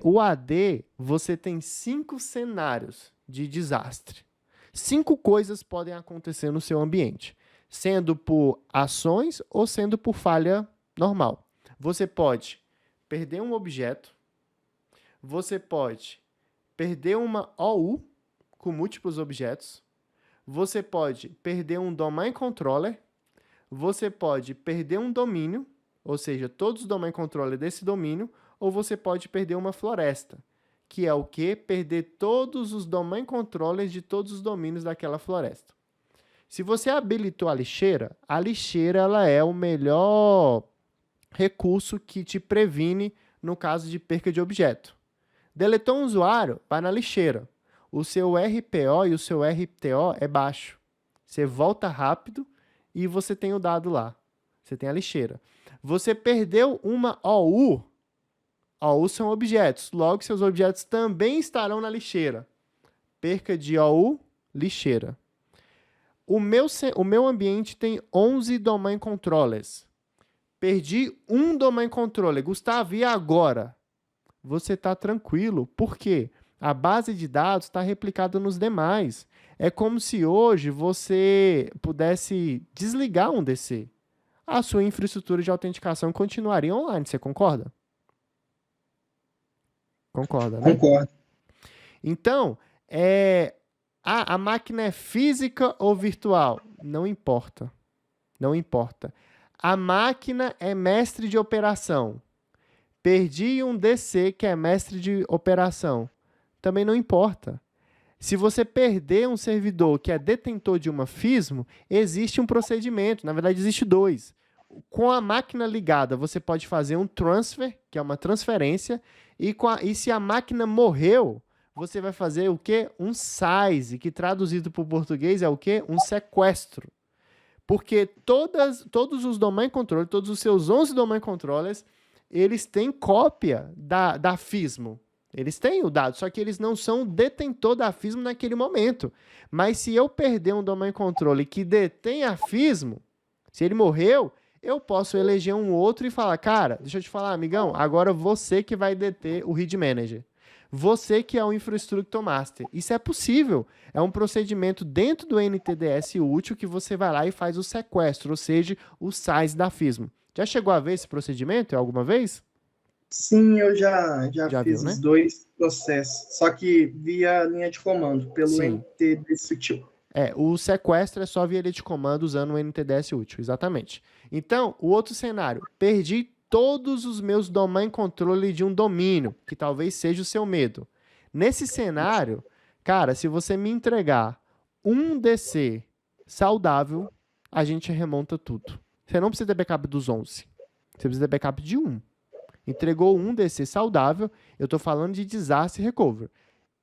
O AD, você tem 5 cenários de desastre. 5 coisas podem acontecer no seu ambiente, sendo por ações ou sendo por falha normal. Você pode perder um objeto, você pode perder uma OU com múltiplos objetos, você pode perder um domain controller, você pode perder um domínio, ou seja, todos os domain controller desse domínio, ou você pode perder uma floresta, que é o quê? Perder todos os domain controllers de todos os domínios daquela floresta. Se você habilitou a lixeira ela é o melhor recurso que te previne no caso de perca de objeto. Deletou um usuário, vai na lixeira. O seu RPO e o seu RTO é baixo. Você volta rápido e você tem o dado lá. Você tem a lixeira. Você perdeu uma OU. OU são objetos. Logo, seus objetos também estarão na lixeira. Perca de OU, lixeira. O meu ambiente tem 11 domain controllers. Perdi um domain controller. Gustavo, e agora? Você está tranquilo. Por quê? A base de dados está replicada nos demais. É como se hoje você pudesse desligar um DC. A sua infraestrutura de autenticação continuaria online. Você concorda? Concorda, né? Concordo. Então, a máquina é física ou virtual? Não importa. Não importa. A máquina é mestre de operação. Perdi um DC que é mestre de operação. Também não importa. Se você perder um servidor que é detentor de uma FISMO, existe um procedimento. Na verdade, existe 2. Com a máquina ligada, você pode fazer um transfer, que é uma transferência, e se a máquina morreu, você vai fazer o quê? Um size, que traduzido para o português é o quê? Um sequestro. Porque todos os domain controllers, todos os seus 11 domain controllers, eles têm cópia da FISMO. Eles têm o dado, só que eles não são detentor da FISMO naquele momento. Mas se eu perder um domain controller que detém a FISMO, se ele morreu, eu posso eleger um outro e falar, cara, deixa eu te falar, amigão, agora você que vai deter o Read Manager. Você que é o Infrastructure Master. Isso é possível. É um procedimento dentro do NTDS útil que você vai lá e faz o sequestro, ou seja, o size da FISMO. Já chegou a ver esse procedimento alguma vez? Sim, eu já Já fiz viu, né? os 2 processos, só que via linha de comando, pelo Sim. NTDS útil. O sequestro é só via linha de comando usando o NTDS útil, exatamente. Então, o outro cenário, perdi todos os meus domain controller de um domínio, que talvez seja o seu medo. Nesse cenário, cara, se você me entregar um DC saudável, a gente remonta tudo. Você não precisa ter backup dos 11. Você precisa ter backup de um. Entregou um DC saudável, eu estou falando de disaster recovery.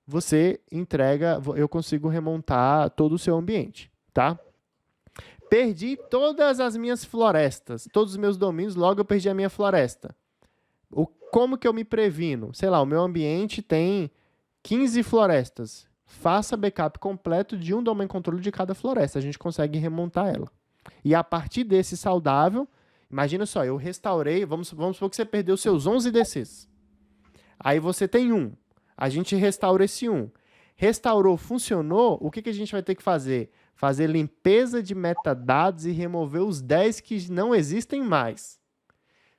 Você entrega, eu consigo remontar todo o seu ambiente, tá? Perdi todas as minhas florestas, todos os meus domínios, logo eu perdi a minha floresta. Como que eu me previno? Sei lá, o meu ambiente tem 15 florestas. Faça backup completo de um domain controller de cada floresta. A gente consegue remontar ela. E a partir desse saudável, imagina só, eu restaurei, vamos supor que você perdeu seus 11 DCs. Aí você tem um. A gente restaura esse um. Restaurou, funcionou, o que a gente vai ter que fazer? Fazer limpeza de metadados e remover os 10 que não existem mais.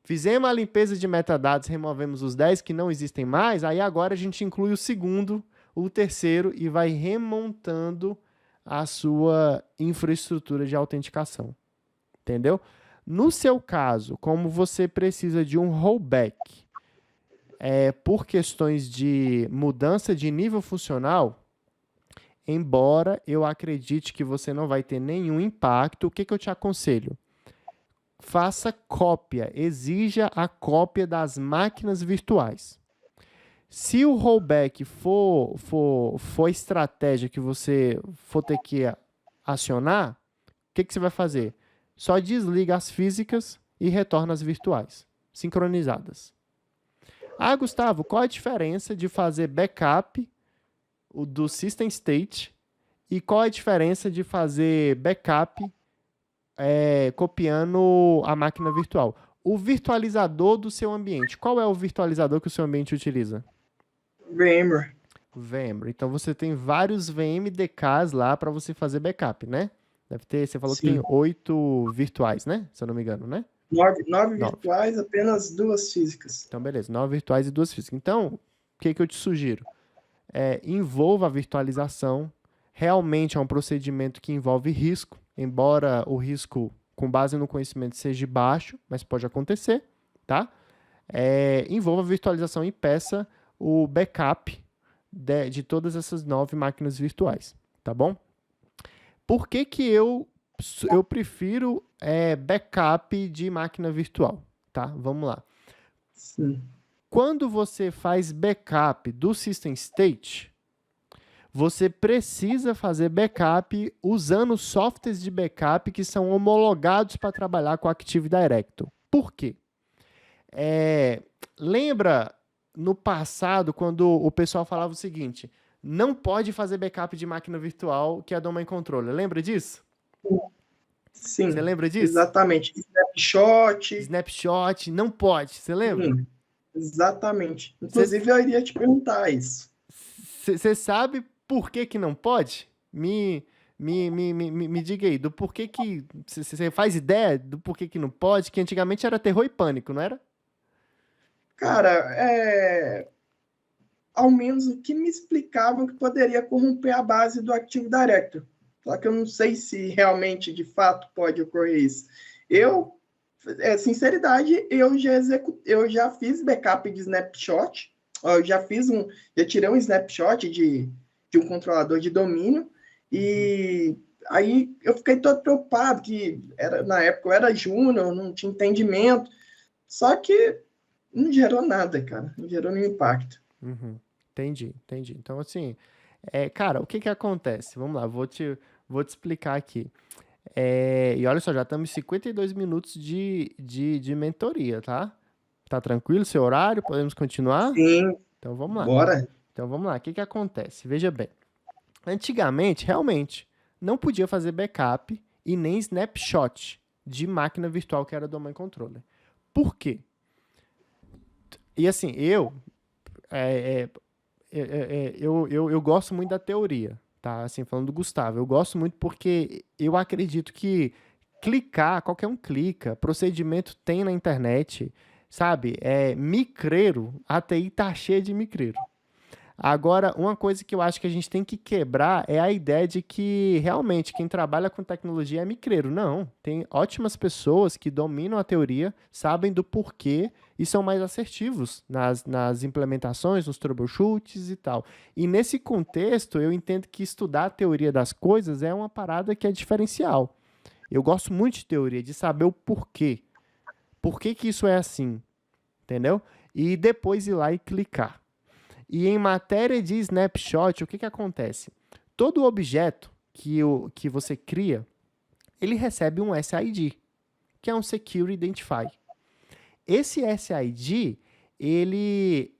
Fizemos a limpeza de metadados, removemos os 10 que não existem mais, aí agora a gente inclui o segundo, o terceiro e vai remontando a sua infraestrutura de autenticação. Entendeu? No seu caso, como você precisa de um rollback por questões de mudança de nível funcional, embora eu acredite que você não vai ter nenhum impacto, o que eu te aconselho? Faça cópia, exija a cópia das máquinas virtuais. Se o rollback for estratégia que você for ter que acionar, o que você vai fazer? Só desliga as físicas e retorna as virtuais, sincronizadas. Ah, Gustavo, qual a diferença de fazer backup do system state e qual a diferença de fazer backup copiando a máquina virtual? o virtualizador do seu ambiente. Qual é o virtualizador que o seu ambiente utiliza? VMware. VMware. Então você tem vários VMDKs lá para você fazer backup, né? Deve ter, você falou que tem Sim. 8 virtuais, né? Se eu não me engano, né? 9 9. virtuais, apenas 2 físicas. Então, beleza. 9 virtuais e 2 físicas. Então, o que que eu te sugiro? Envolva a virtualização. Realmente é um procedimento que envolve risco, embora o risco, com base no conhecimento, seja baixo, mas pode acontecer, tá? Envolva a virtualização e peça o backup de todas essas 9 máquinas virtuais, tá bom? Por que que eu prefiro backup de máquina virtual, tá? Vamos lá. Sim. Quando você faz backup do System State, você precisa fazer backup usando softwares de backup que são homologados para trabalhar com Active Directory. Por quê? Lembra no passado, quando o pessoal falava o seguinte, não pode fazer backup de máquina virtual que é domain controller. Lembra disso? Sim. Você lembra disso? Exatamente. Snapshot. Snapshot, não pode. Você lembra? Sim, exatamente. Inclusive, eu iria te perguntar isso. Você sabe por que que não pode? Me diga aí, do porquê que... Você faz ideia do porquê que não pode? Que antigamente era terror e pânico, não era? Cara, ao menos o que me explicavam que poderia corromper a base do Active Directory. Só que eu não sei se realmente, de fato, pode ocorrer isso. Sinceridade, eu já fiz backup de snapshot, já tirei um snapshot de um controlador de domínio, e aí eu fiquei todo preocupado, que na época eu era júnior, não tinha entendimento, só que não gerou nada, cara, não gerou nenhum impacto. Uhum. Entendi. Então, assim, cara, o que que acontece? Vamos lá, vou te explicar aqui. E olha só, já estamos em 52 minutos de mentoria, tá? Tá tranquilo seu horário? Podemos continuar? Sim, Então vamos lá. bora. Então vamos lá, o que que acontece? Veja bem, antigamente, realmente, não podia fazer backup e nem snapshot de máquina virtual que era domain controller. Por quê? E assim, eu gosto muito da teoria, tá? Assim, falando do Gustavo, eu gosto muito porque eu acredito que qualquer um clica, procedimento tem na internet, sabe? Micreiro, a TI tá cheia de micreiro. Agora, uma coisa que eu acho que a gente tem que quebrar é a ideia de que realmente quem trabalha com tecnologia é micreiro. Não, tem ótimas pessoas que dominam a teoria, sabem do porquê e são mais assertivos nas implementações, nos troubleshoots e tal. E nesse contexto, eu entendo que estudar a teoria das coisas é uma parada que é diferencial. Eu gosto muito de teoria, de saber o porquê. Por que que isso é assim? Entendeu? E depois ir lá e clicar. E em matéria de snapshot, o que que acontece? Todo objeto que você cria, ele recebe um SID, que é um Secure Identifier. Esse SID, ele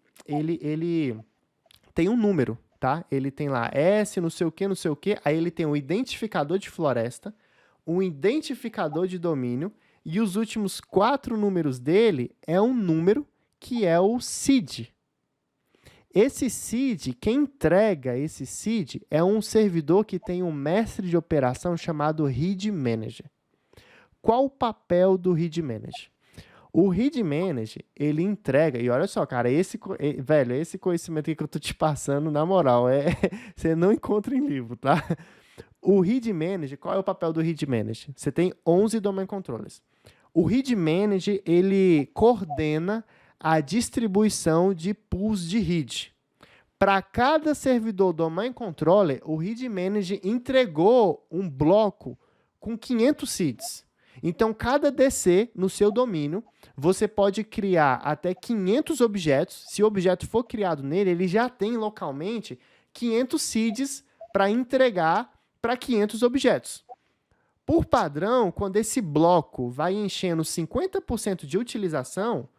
tem um número, tá? Ele tem lá S, não sei o que, aí ele tem um identificador de floresta, um identificador de domínio, e os últimos 4 números dele é um número que é o SID. Esse SID, quem entrega esse SID é um servidor que tem um mestre de operação chamado Read Manager. Qual o papel do Read Manager? O Read Manager, ele entrega, e olha só, cara, esse conhecimento que eu tô te passando, na moral, você não encontra em livro, tá? O Read Manager, qual é o papel do Read Manager? Você tem 11 domain controllers. O Read Manager, ele coordena a distribuição de pools de read. Para cada servidor domain controller, o Read Manager entregou um bloco com 500 seeds. Então, cada DC no seu domínio, você pode criar até 500 objetos. Se o objeto for criado nele, ele já tem localmente 500 seeds para entregar para 500 objetos. Por padrão, quando esse bloco vai enchendo 50% de utilização,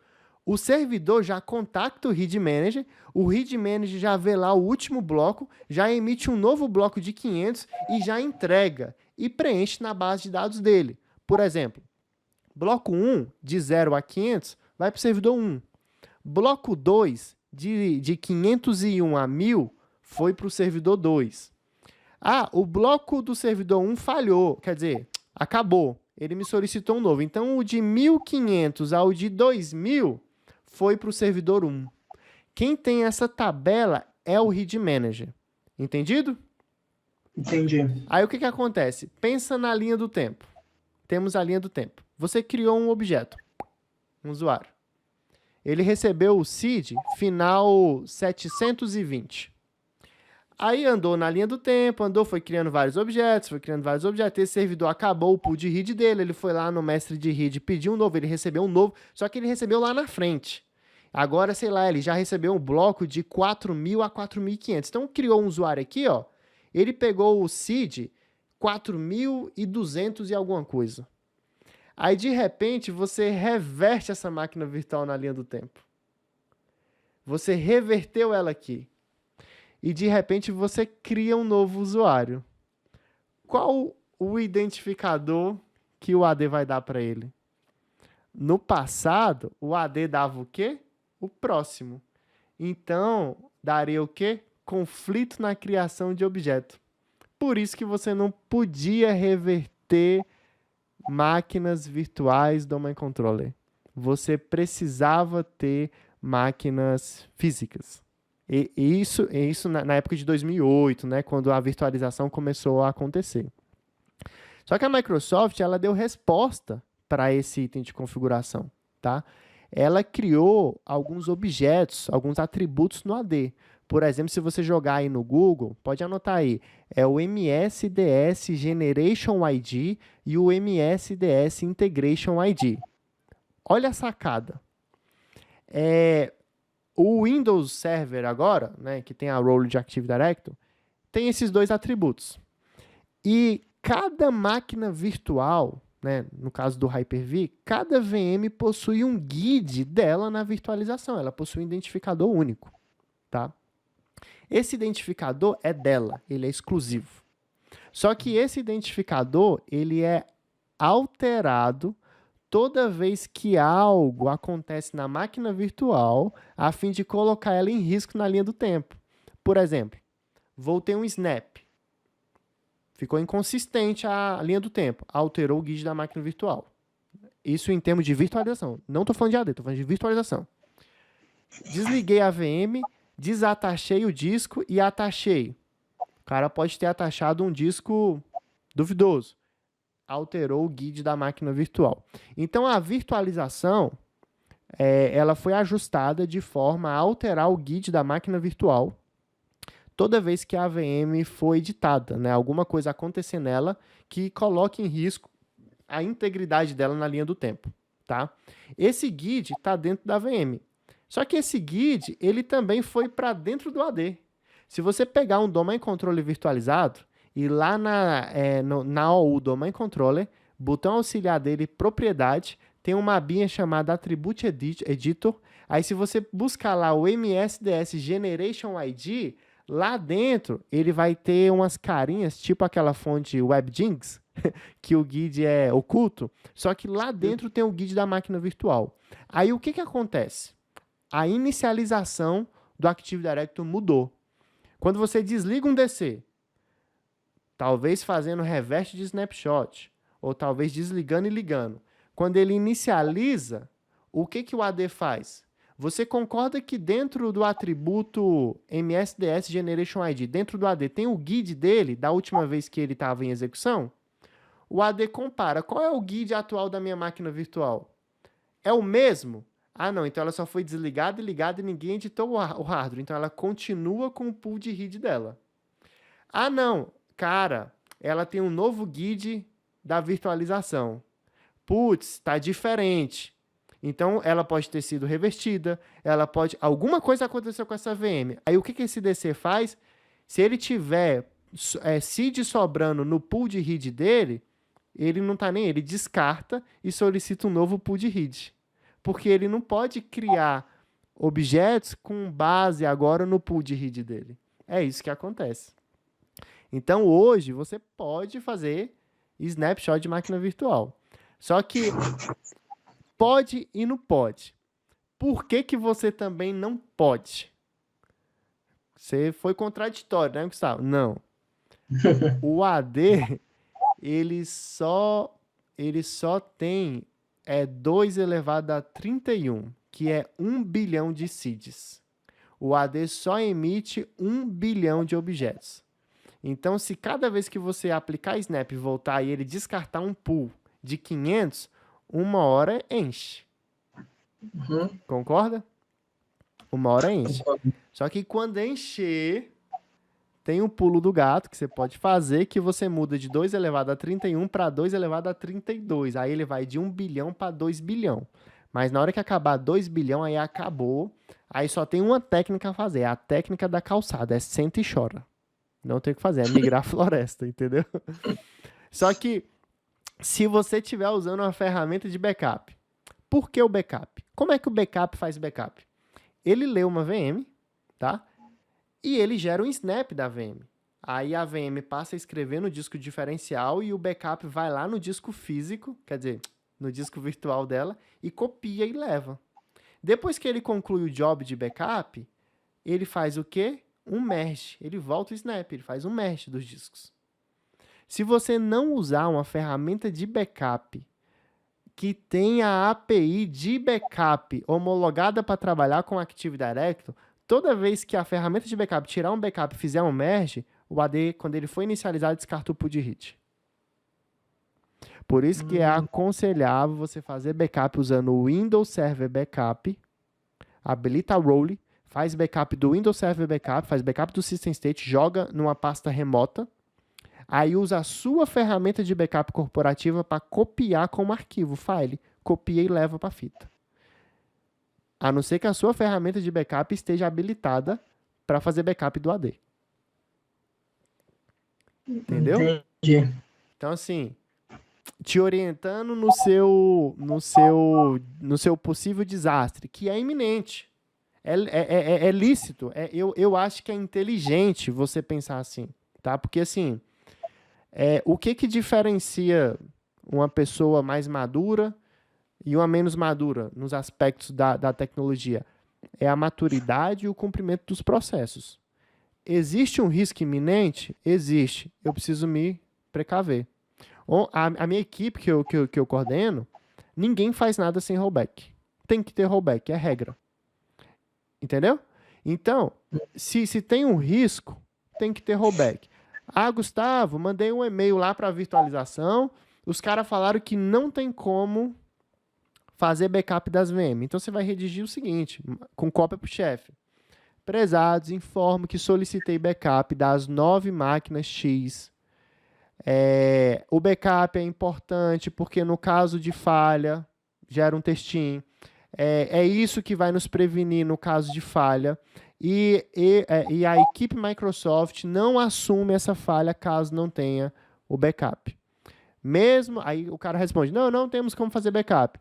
o servidor já contacta o Read Manager, o Read Manager já vê lá o último bloco, já emite um novo bloco de 500 e já entrega e preenche na base de dados dele. Por exemplo, Bloco 1, de 0 a 500, vai para o servidor 1. Bloco 2, de 501 a 1000, foi para o servidor 2. Ah, o bloco do servidor 1 falhou, quer dizer, acabou. Ele me solicitou um novo. Então, o de 1500 ao de 2000 foi para o servidor 1. Quem tem essa tabela é o Read Manager. Entendido? Entendi. Aí, o que acontece? Pensa na linha do tempo. Temos a linha do tempo. Você criou um objeto, um usuário. Ele recebeu o seed final 720. Aí andou na linha do tempo, foi criando vários objetos. Esse servidor acabou o pool de read dele, ele foi lá no mestre de read, pediu um novo, ele recebeu um novo, só que ele recebeu lá na frente. Agora, sei lá, ele já recebeu um bloco de 4.000 a 4.500. Então, criou um usuário aqui, ó. Ele pegou o seed 4.200 e alguma coisa. Aí, de repente, você reverte essa máquina virtual na linha do tempo. Você reverteu ela aqui. E, de repente, você cria um novo usuário. Qual o identificador que o AD vai dar para ele? No passado, o AD dava o quê? O próximo. Então, daria o quê? Conflito na criação de objeto. Por isso que você não podia reverter máquinas virtuais Domain Controller. Você precisava ter máquinas físicas. E isso na época de 2008, né, quando a virtualização começou a acontecer. Só que a Microsoft ela deu resposta para esse item de configuração. Tá? Ela criou alguns objetos, alguns atributos no AD. Por exemplo, se você jogar aí no Google, pode anotar aí, é o MSDS Generation ID e o MSDS Integration ID. Olha a sacada. O Windows Server agora, né, que tem a role de Active Directory, tem esses dois atributos. E cada máquina virtual, né, no caso do Hyper-V, cada VM possui um guide dela na virtualização. Ela possui um identificador único. Tá? Esse identificador é dela, ele é exclusivo. Só que esse identificador ele é alterado toda vez que algo acontece na máquina virtual a fim de colocar ela em risco na linha do tempo. Por exemplo, voltei um snap. Ficou inconsistente a linha do tempo. Alterou o guide da máquina virtual. Isso em termos de virtualização. Não estou falando de AD, estou falando de virtualização. Desliguei a VM, desatachei o disco e atachei. O cara pode ter atachado um disco duvidoso. Alterou o guide da máquina virtual. Então, a virtualização ela foi ajustada de forma a alterar o guide da máquina virtual toda vez que a VM foi editada, né? Alguma coisa acontecer nela que coloque em risco a integridade dela na linha do tempo. Tá? Esse guide está dentro da VM. Só que esse guide ele também foi para dentro do AD. Se você pegar um Domain Controller virtualizado, e lá na OU Domain Controller, botão auxiliar dele, propriedade, tem uma abinha chamada Attribute Editor. Aí se você buscar lá o MSDS Generation ID, lá dentro ele vai ter umas carinhas, tipo aquela fonte WebGINX, que o guide é oculto, só que lá dentro tem o guide da máquina virtual. Aí o que acontece? A inicialização do Active Directory mudou. Quando você desliga um DC, talvez fazendo revert de snapshot, ou talvez desligando e ligando. Quando ele inicializa, o que o AD faz? Você concorda que dentro do atributo MSDS Generation ID, dentro do AD, tem o guide dele, da última vez que ele estava em execução? O AD compara. Qual é o guide atual da minha máquina virtual? É o mesmo? Ah, não. Então ela só foi desligada e ligada e ninguém editou o hardware. Então ela continua com o pool de read dela. Ah, não. Cara, ela tem um novo guide da virtualização. Putz, está diferente. Então, ela pode ter sido revertida, alguma coisa aconteceu com essa VM. Aí, o que esse DC faz? Se ele tiver seed sobrando no pool de read dele, ele não está nem ele descarta e solicita um novo pool de read. Porque ele não pode criar objetos com base agora no pool de read dele. É isso que acontece. Então, hoje, você pode fazer snapshot de máquina virtual. Só que pode e não pode. Por que que você também não pode? Você foi contraditório, né, Gustavo? Não. O AD, ele só, ele só tem 2 elevado a 31, que é 1 bilhão de seeds. O AD só emite 1 bilhão de objetos. Então, se cada vez que você aplicar Snap e voltar e ele descartar um pool de 500, uma hora enche. Uhum. Concorda? Uma hora enche. Concordo. Só que quando encher, tem um pulo do gato que você pode fazer, que você muda de 2 elevado a 31 para 2 elevado a 32. Aí ele vai de 1 bilhão para 2 bilhão. Mas na hora que acabar 2 bilhão, aí acabou. Aí só tem uma técnica a fazer, é a técnica da calçada, é senta e chora. Não tem o que fazer, é migrar a floresta, entendeu? Só que se você estiver usando uma ferramenta de backup, por que o backup? Como é que o backup faz backup? Ele lê uma VM, tá? E ele gera um snap da VM. Aí a VM passa a escrever no disco diferencial e o backup vai lá no disco físico, quer dizer, no disco virtual dela, e copia e leva. Depois que ele conclui o job de backup, ele faz o quê? Um merge. Ele volta o snap, ele faz um merge dos discos. Se você não usar uma ferramenta de backup que tenha a API de backup homologada para trabalhar com Active Directory, toda vez que a ferramenta de backup tirar um backup e fizer um merge, o AD, quando ele for inicializado, descarta o pool de hit. Por isso que é aconselhável você fazer backup usando o Windows Server Backup, habilita a role, faz backup do Windows Server Backup, faz backup do System State, joga numa pasta remota, aí usa a sua ferramenta de backup corporativa para copiar como arquivo, file, copia e leva para a fita. A não ser que a sua ferramenta de backup esteja habilitada para fazer backup do AD. Entendeu? Entendi. Então, assim, te orientando no seu possível desastre, que é iminente. É lícito. Eu acho que é inteligente você pensar assim, tá? Porque, assim, o que diferencia uma pessoa mais madura e uma menos madura nos aspectos da tecnologia? É a maturidade e o cumprimento dos processos. Existe um risco iminente? Existe. Eu preciso me precaver. A minha equipe que eu coordeno, ninguém faz nada sem rollback. Tem que ter rollback, é regra. Entendeu? Então, se tem um risco, tem que ter rollback. Ah, Gustavo, mandei um e-mail lá para a virtualização, os caras falaram que não tem como fazer backup das VM. Então, você vai redigir o seguinte, com cópia para o chefe. Prezados, informo que solicitei backup das 9 máquinas X. O backup é importante porque no caso de falha, gera um textinho. É isso que vai nos prevenir no caso de falha. E a equipe Microsoft não assume essa falha caso não tenha o backup. Mesmo, aí o cara responde, não temos como fazer backup.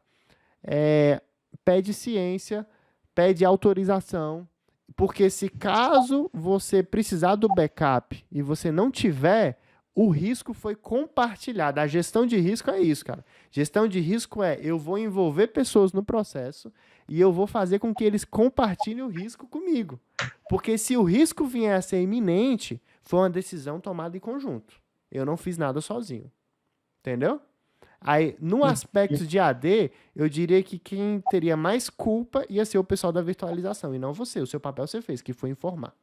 Pede ciência, pede autorização, porque se caso você precisar do backup e você não tiver, o risco foi compartilhado. A gestão de risco é isso, cara. Gestão de risco eu vou envolver pessoas no processo e eu vou fazer com que eles compartilhem o risco comigo. Porque se o risco vier a ser iminente, foi uma decisão tomada em conjunto. Eu não fiz nada sozinho. Entendeu? Aí, no aspecto de AD, eu diria que quem teria mais culpa ia ser o pessoal da virtualização, e não você. O seu papel você fez, que foi informar.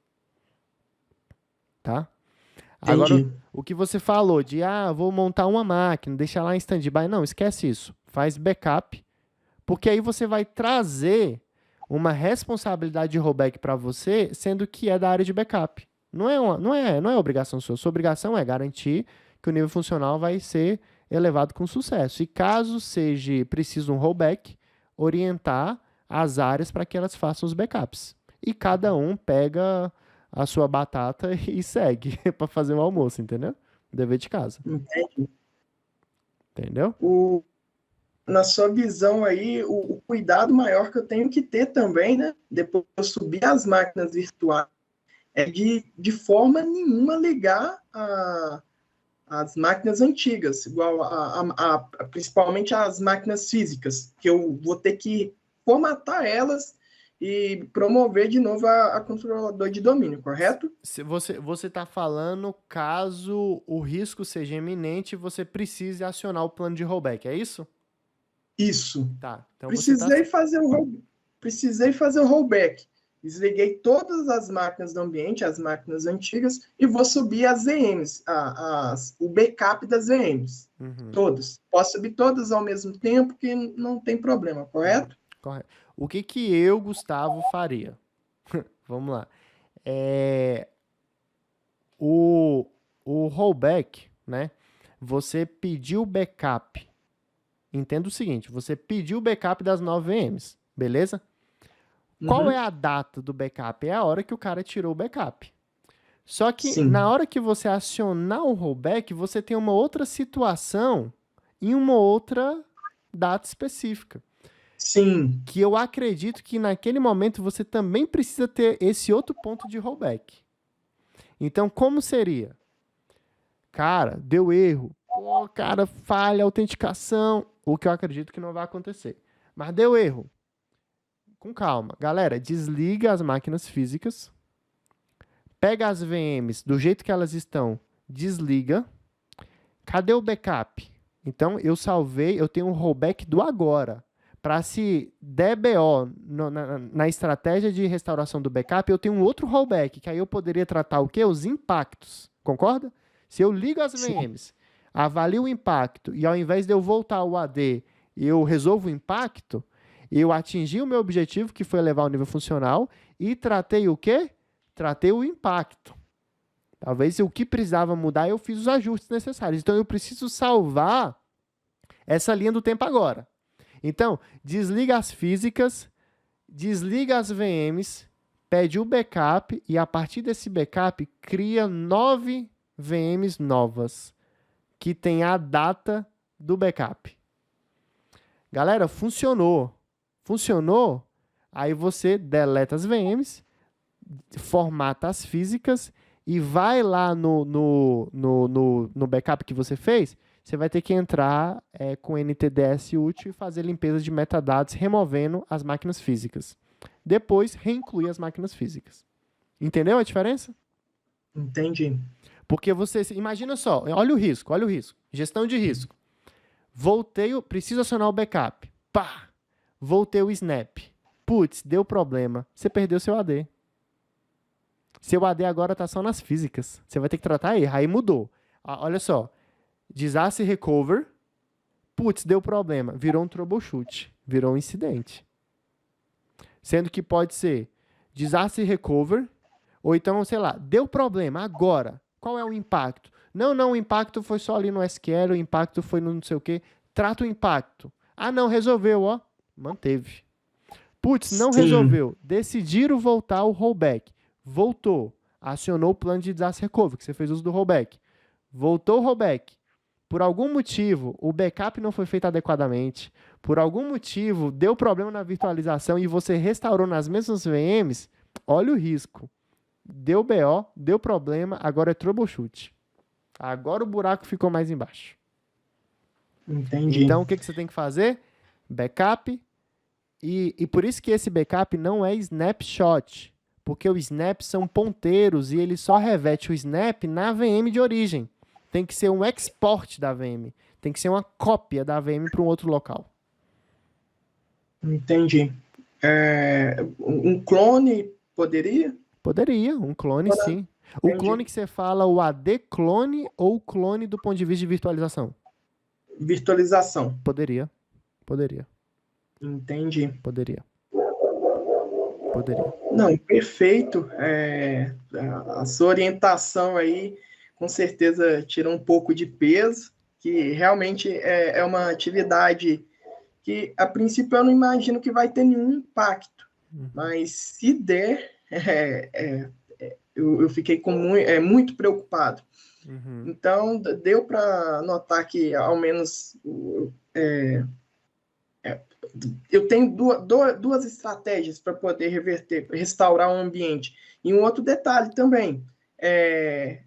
Tá? Agora, o que você falou de, vou montar uma máquina, deixar lá em stand-by. Não, esquece isso. Faz backup, porque aí você vai trazer uma responsabilidade de rollback para você, sendo que é da área de backup. Não é obrigação sua. Sua obrigação é garantir que o nível funcional vai ser elevado com sucesso. E caso seja preciso um rollback, orientar as áreas para que elas façam os backups. E cada um pega a sua batata e segue para fazer o almoço, entendeu? Dever de casa. Entendi. Entendeu? Na sua visão aí, o cuidado maior que eu tenho que ter também, né? Depois de eu subir as máquinas virtuais, é de forma nenhuma ligar as máquinas antigas, igual principalmente as máquinas físicas, que eu vou ter que formatar elas e promover de novo a controlador de domínio, correto? Se você está falando caso o risco seja iminente, você precise acionar o plano de rollback, é isso? Isso. Tá. Então Precisei fazer o rollback. Desliguei todas as máquinas do ambiente, as máquinas antigas, e vou subir as VMs, o backup das VMs. Todas. Posso subir todas ao mesmo tempo, que não tem problema, correto? Correto. O que eu, Gustavo, faria? Vamos lá. O rollback, né? Você pediu o backup. Entenda o seguinte, você pediu o backup das 9 VMs, beleza? Qual é a data do backup? É a hora que o cara tirou o backup. Só que na hora que você acionar o rollback, você tem uma outra situação em uma outra data específica. Sim. Que eu acredito que naquele momento você também precisa ter esse outro ponto de rollback. Então, como seria? Cara, deu erro. Pô, cara, falha a autenticação. O que eu acredito que não vai acontecer. Mas deu erro. Com calma. Galera, desliga as máquinas físicas. Pega as VMs do jeito que elas estão. Desliga. Cadê o backup? Então, eu salvei, eu tenho um rollback do agora. Para se der BO na estratégia de restauração do backup, eu tenho um outro rollback, que aí eu poderia tratar o quê? Os impactos. Concorda? Se eu ligo as VMs, avalio o impacto, e ao invés de eu voltar ao AD, eu resolvo o impacto, eu atingi o meu objetivo, que foi elevar o nível funcional, e tratei o quê? Tratei o impacto. Talvez o que precisava mudar, eu fiz os ajustes necessários. Então, eu preciso salvar essa linha do tempo agora. Então, desliga as físicas, desliga as VMs, pede o backup e a partir desse backup cria 9 VMs novas que tem a data do backup. Galera, funcionou. Funcionou? Aí você deleta as VMs, formata as físicas e vai lá no backup que você fez. Você vai ter que entrar com NTDS útil e fazer limpeza de metadados, removendo as máquinas físicas. Depois, reincluir as máquinas físicas. Entendeu a diferença? Entendi. Porque você... Imagina só, olha o risco. Gestão de risco. Preciso acionar o backup. Pá! Voltei o snap. Putz, deu problema. Você perdeu seu AD. Seu AD agora está só nas físicas. Você vai ter que tratar erro. Aí mudou. Olha só. Disaster recover, putz, deu problema, virou um troubleshoot, virou um incidente. Sendo que pode ser disaster recover, ou então, sei lá, deu problema, agora, qual é o impacto? Não, o impacto foi só ali no SQL, o impacto foi no não sei o quê, trata o impacto. Ah, não, resolveu, ó, manteve. Putz, não resolveu, decidiram voltar o rollback, voltou, acionou o plano de disaster recovery, que você fez uso do rollback, voltou o rollback. Por algum motivo, o backup não foi feito adequadamente. Por algum motivo, deu problema na virtualização e você restaurou nas mesmas VMs, olha o risco. Deu BO, deu problema, agora é troubleshoot. Agora o buraco ficou mais embaixo. Entendi. Então, o que você tem que fazer? Backup. E por isso que esse backup não é snapshot. Porque o snap são ponteiros e ele só reverte o snap na VM de origem. Tem que ser um export da VM. Tem que ser uma cópia da VM para um outro local. Entendi. Um clone poderia? Poderia, um clone sim. O clone que você fala, o AD clone ou o clone do ponto de vista de virtualização? Virtualização. Poderia. Entendi. Poderia. Não, perfeito. A sua orientação aí com certeza tira um pouco de peso, que realmente é uma atividade que, a princípio, eu não imagino que vai ter nenhum impacto. Mas se der, eu fiquei muito preocupado. Então, deu para notar que, ao menos, eu tenho duas estratégias para poder restaurar o ambiente. E um outro detalhe também,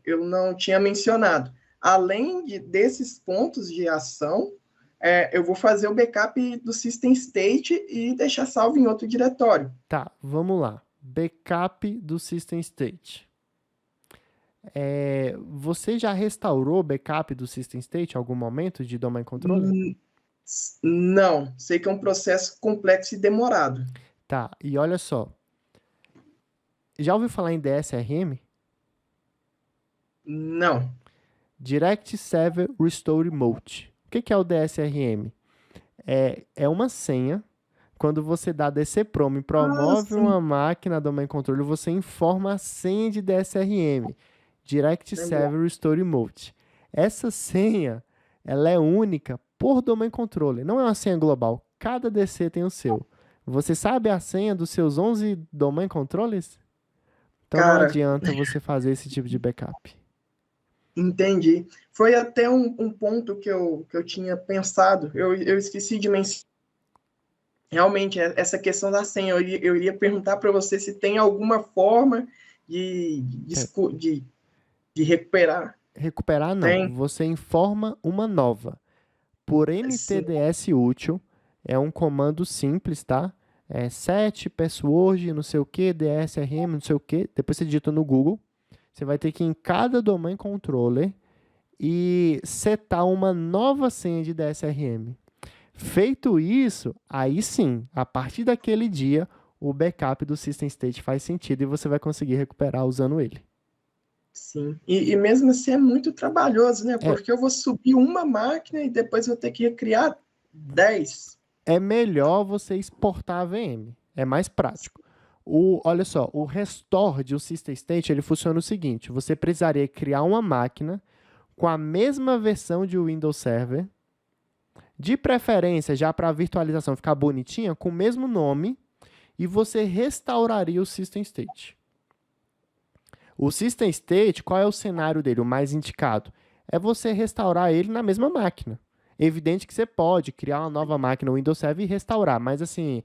eu não tinha mencionado. além desses pontos de ação, eu vou fazer o backup do system state e deixar salvo em outro diretório. Tá, vamos lá. Backup do system state. Você já restaurou o backup do system state em algum momento de domain controller? Não, sei que é um processo complexo e demorado. Tá, e olha só. Já ouviu falar em DSRM? Não. Direct Server Restore Mode. O que é o DSRM? É uma senha. Quando você dá DCPROM e promove uma máquina domain controller, você informa a senha de DSRM. Direct Server Restore Mode. Essa senha, ela é única por domain controller. Não é uma senha global. Cada DC tem o seu. Você sabe a senha dos seus 11 domain controllers? Então não adianta você fazer esse tipo de backup. Entendi. Foi até um ponto que eu tinha pensado. Eu esqueci de mencionar. Realmente, essa questão da senha, eu iria perguntar para você se tem alguma forma de recuperar. Recuperar não, Tem? você informa uma nova. Por mtds útil, é um comando simples, tá? Set, password, não sei o que, dsrm, não sei o que. Depois você digita no Google. Você vai ter que ir em cada domain controller e setar uma nova senha de DSRM. Feito isso, aí sim, a partir daquele dia, o backup do System State faz sentido e você vai conseguir recuperar usando ele. Sim, e mesmo assim é muito trabalhoso, né? Porque eu vou subir uma máquina e depois vou ter que recriar 10. É melhor você exportar a VM, é mais prático. Olha só, o restore de um System State, ele funciona o seguinte, você precisaria criar uma máquina com a mesma versão de Windows Server, de preferência, já para a virtualização ficar bonitinha, com o mesmo nome, e você restauraria o System State. O System State, qual é o cenário dele, o mais indicado? É você restaurar ele na mesma máquina. Evidente que você pode criar uma nova máquina Windows Server e restaurar, mas assim,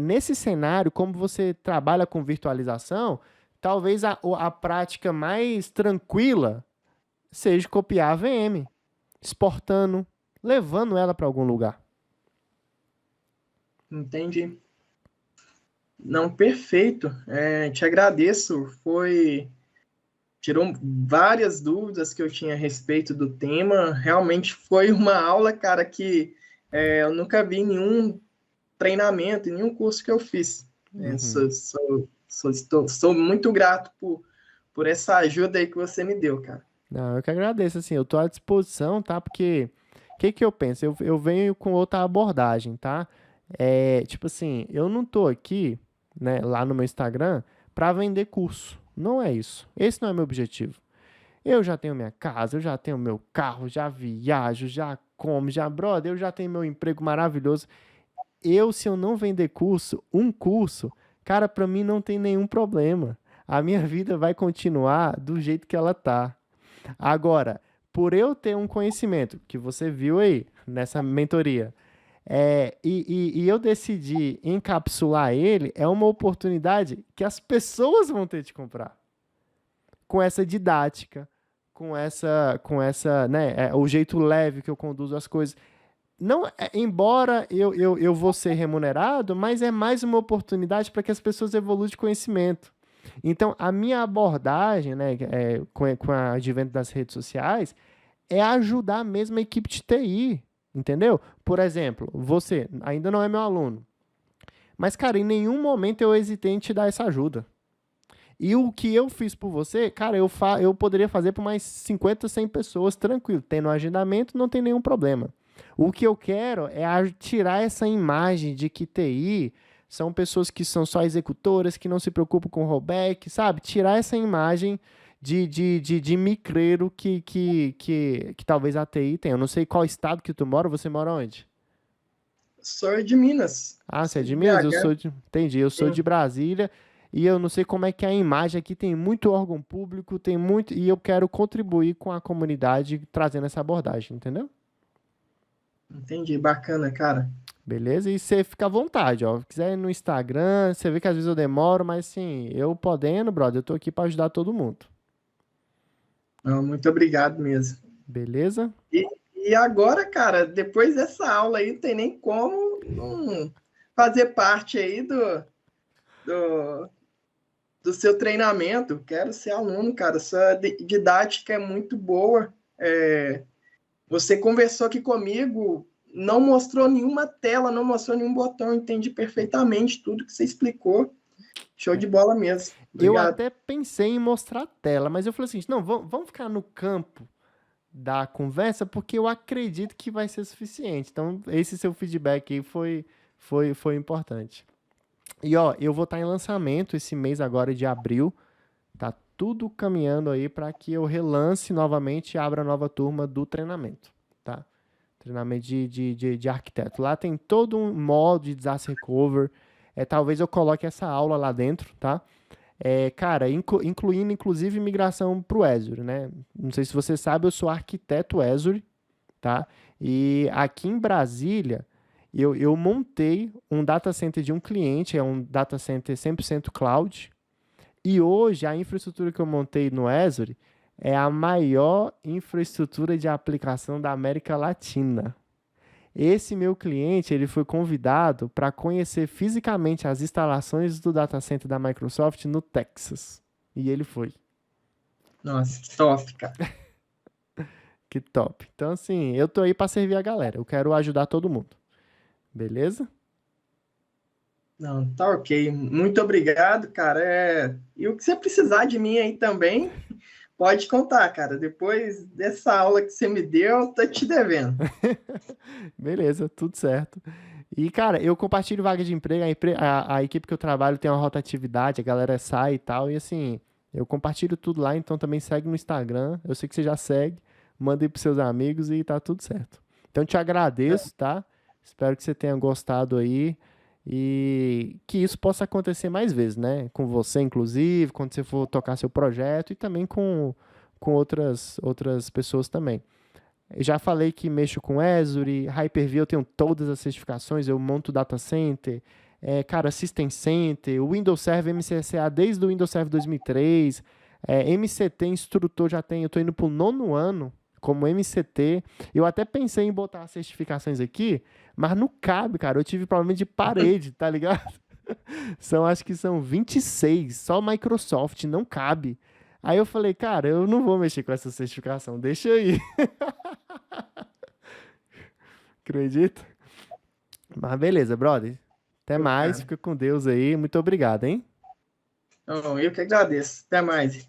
nesse cenário, como você trabalha com virtualização, talvez a prática mais tranquila seja copiar a VM, exportando, levando ela para algum lugar. Entendi. Não, perfeito. Te agradeço. Tirou várias dúvidas que eu tinha a respeito do tema. Realmente foi uma aula, cara, que eu nunca vi em nenhum treinamento, em nenhum curso que eu fiz. Sou muito grato por essa ajuda aí que você me deu, cara. Não, eu que agradeço, assim, eu tô à disposição, tá? Porque, o que eu penso? Eu venho com outra abordagem, tá? Tipo assim, eu não tô aqui, né, lá no meu Instagram, para vender curso. Não é isso. Esse não é meu objetivo. Eu já tenho minha casa, eu já tenho meu carro, já viajo, já como, brother, eu já tenho meu emprego maravilhoso. Se eu não vender um curso, cara, para mim não tem nenhum problema. A minha vida vai continuar do jeito que ela tá. Agora, por eu ter um conhecimento, que você viu aí nessa mentoria, e eu decidi encapsular ele, é uma oportunidade que as pessoas vão ter de comprar. Com essa didática, com essa, né, o jeito leve que eu conduzo as coisas. Não, embora eu vou ser remunerado, mas é mais uma oportunidade para que as pessoas evoluam de conhecimento. Então, a minha abordagem, né, com o advento das redes sociais, é ajudar mesmo a equipe de TI, entendeu? Por exemplo, você ainda não é meu aluno, mas, cara, em nenhum momento eu hesitei em te dar essa ajuda. E o que eu fiz por você, cara, eu poderia fazer por mais 50, 100 pessoas, tranquilo. Tendo um agendamento, não tem nenhum problema. O que eu quero é tirar essa imagem de que TI são pessoas que são só executoras, que não se preocupam com rollback, sabe? Tirar essa imagem de micreiro que talvez a TI tenha. Eu não sei qual estado que tu mora, você mora onde? Sou de Minas. Ah, você é de Minas? Entendi, eu sou de Brasília. E eu não sei como é que é a imagem aqui, tem muito órgão público, tem muito, e eu quero contribuir com a comunidade trazendo essa abordagem, entendeu? Entendi, bacana, cara. Beleza? E você fica à vontade, ó. Se quiser ir no Instagram, você vê que às vezes eu demoro, mas sim, eu podendo, brother, eu tô aqui para ajudar todo mundo. Não, muito obrigado mesmo. Beleza? E agora, cara, depois dessa aula aí, não tem nem como não fazer parte aí do, do seu treinamento. Quero ser aluno, cara. Sua didática é muito boa. Você conversou aqui comigo, não mostrou nenhuma tela, não mostrou nenhum botão. Entendi perfeitamente tudo que você explicou. Show de bola mesmo. Eu Obrigado. até pensei em mostrar a tela, mas eu falei assim, não, vamos ficar no campo da conversa, porque eu acredito que vai ser suficiente. Então, esse seu feedback aí foi importante. E ó, eu vou estar em lançamento esse mês agora de abril. Tá tudo caminhando aí para que eu relance novamente e abra nova turma do treinamento, tá? Treinamento de arquiteto. Lá tem todo um modo de disaster recover. Talvez eu coloque essa aula lá dentro, tá? Cara, incluindo inclusive migração para o Azure, né? Não sei se você sabe, eu sou arquiteto Azure, tá? E aqui em Brasília, eu montei um data center de um cliente, é um data center 100% cloud, e hoje a infraestrutura que eu montei no Azure é a maior infraestrutura de aplicação da América Latina. Esse meu cliente, ele foi convidado para conhecer fisicamente as instalações do data center da Microsoft no Texas. E ele foi. Nossa, que top, cara. Que top. Então, assim, eu tô aí para servir a galera. Eu quero ajudar todo mundo. Beleza? Não, tá ok. Muito obrigado, cara. E o que você precisar de mim aí também, pode contar, cara. Depois dessa aula que você me deu, tô te devendo. Beleza, tudo certo. E, cara, eu compartilho vaga de emprego, a equipe que eu trabalho tem uma rotatividade, a galera sai e tal, e assim, eu compartilho tudo lá, então também segue no Instagram, eu sei que você já segue, manda aí pros seus amigos e tá tudo certo. Então te agradeço, tá? Espero que você tenha gostado aí e que isso possa acontecer mais vezes, né? Com você, inclusive, quando você for tocar seu projeto e também com outras pessoas também. Eu já falei que mexo com Azure, Hyper-V, eu tenho todas as certificações, eu monto data center, cara, System Center, o Windows Server MCSA desde o Windows Server 2003, MCT instrutor já tenho, eu tô indo pro 9º ano como MCT. Eu até pensei em botar as certificações aqui, mas não cabe, cara, eu tive problema de parede, tá ligado? Acho que são 26, só Microsoft, não cabe. Aí eu falei, cara, eu não vou mexer com essa certificação, deixa aí. Acredita? Mas beleza, brother. Até Meu mais, cara. fica com Deus aí. Muito obrigado, hein? Não, eu que agradeço. Até mais.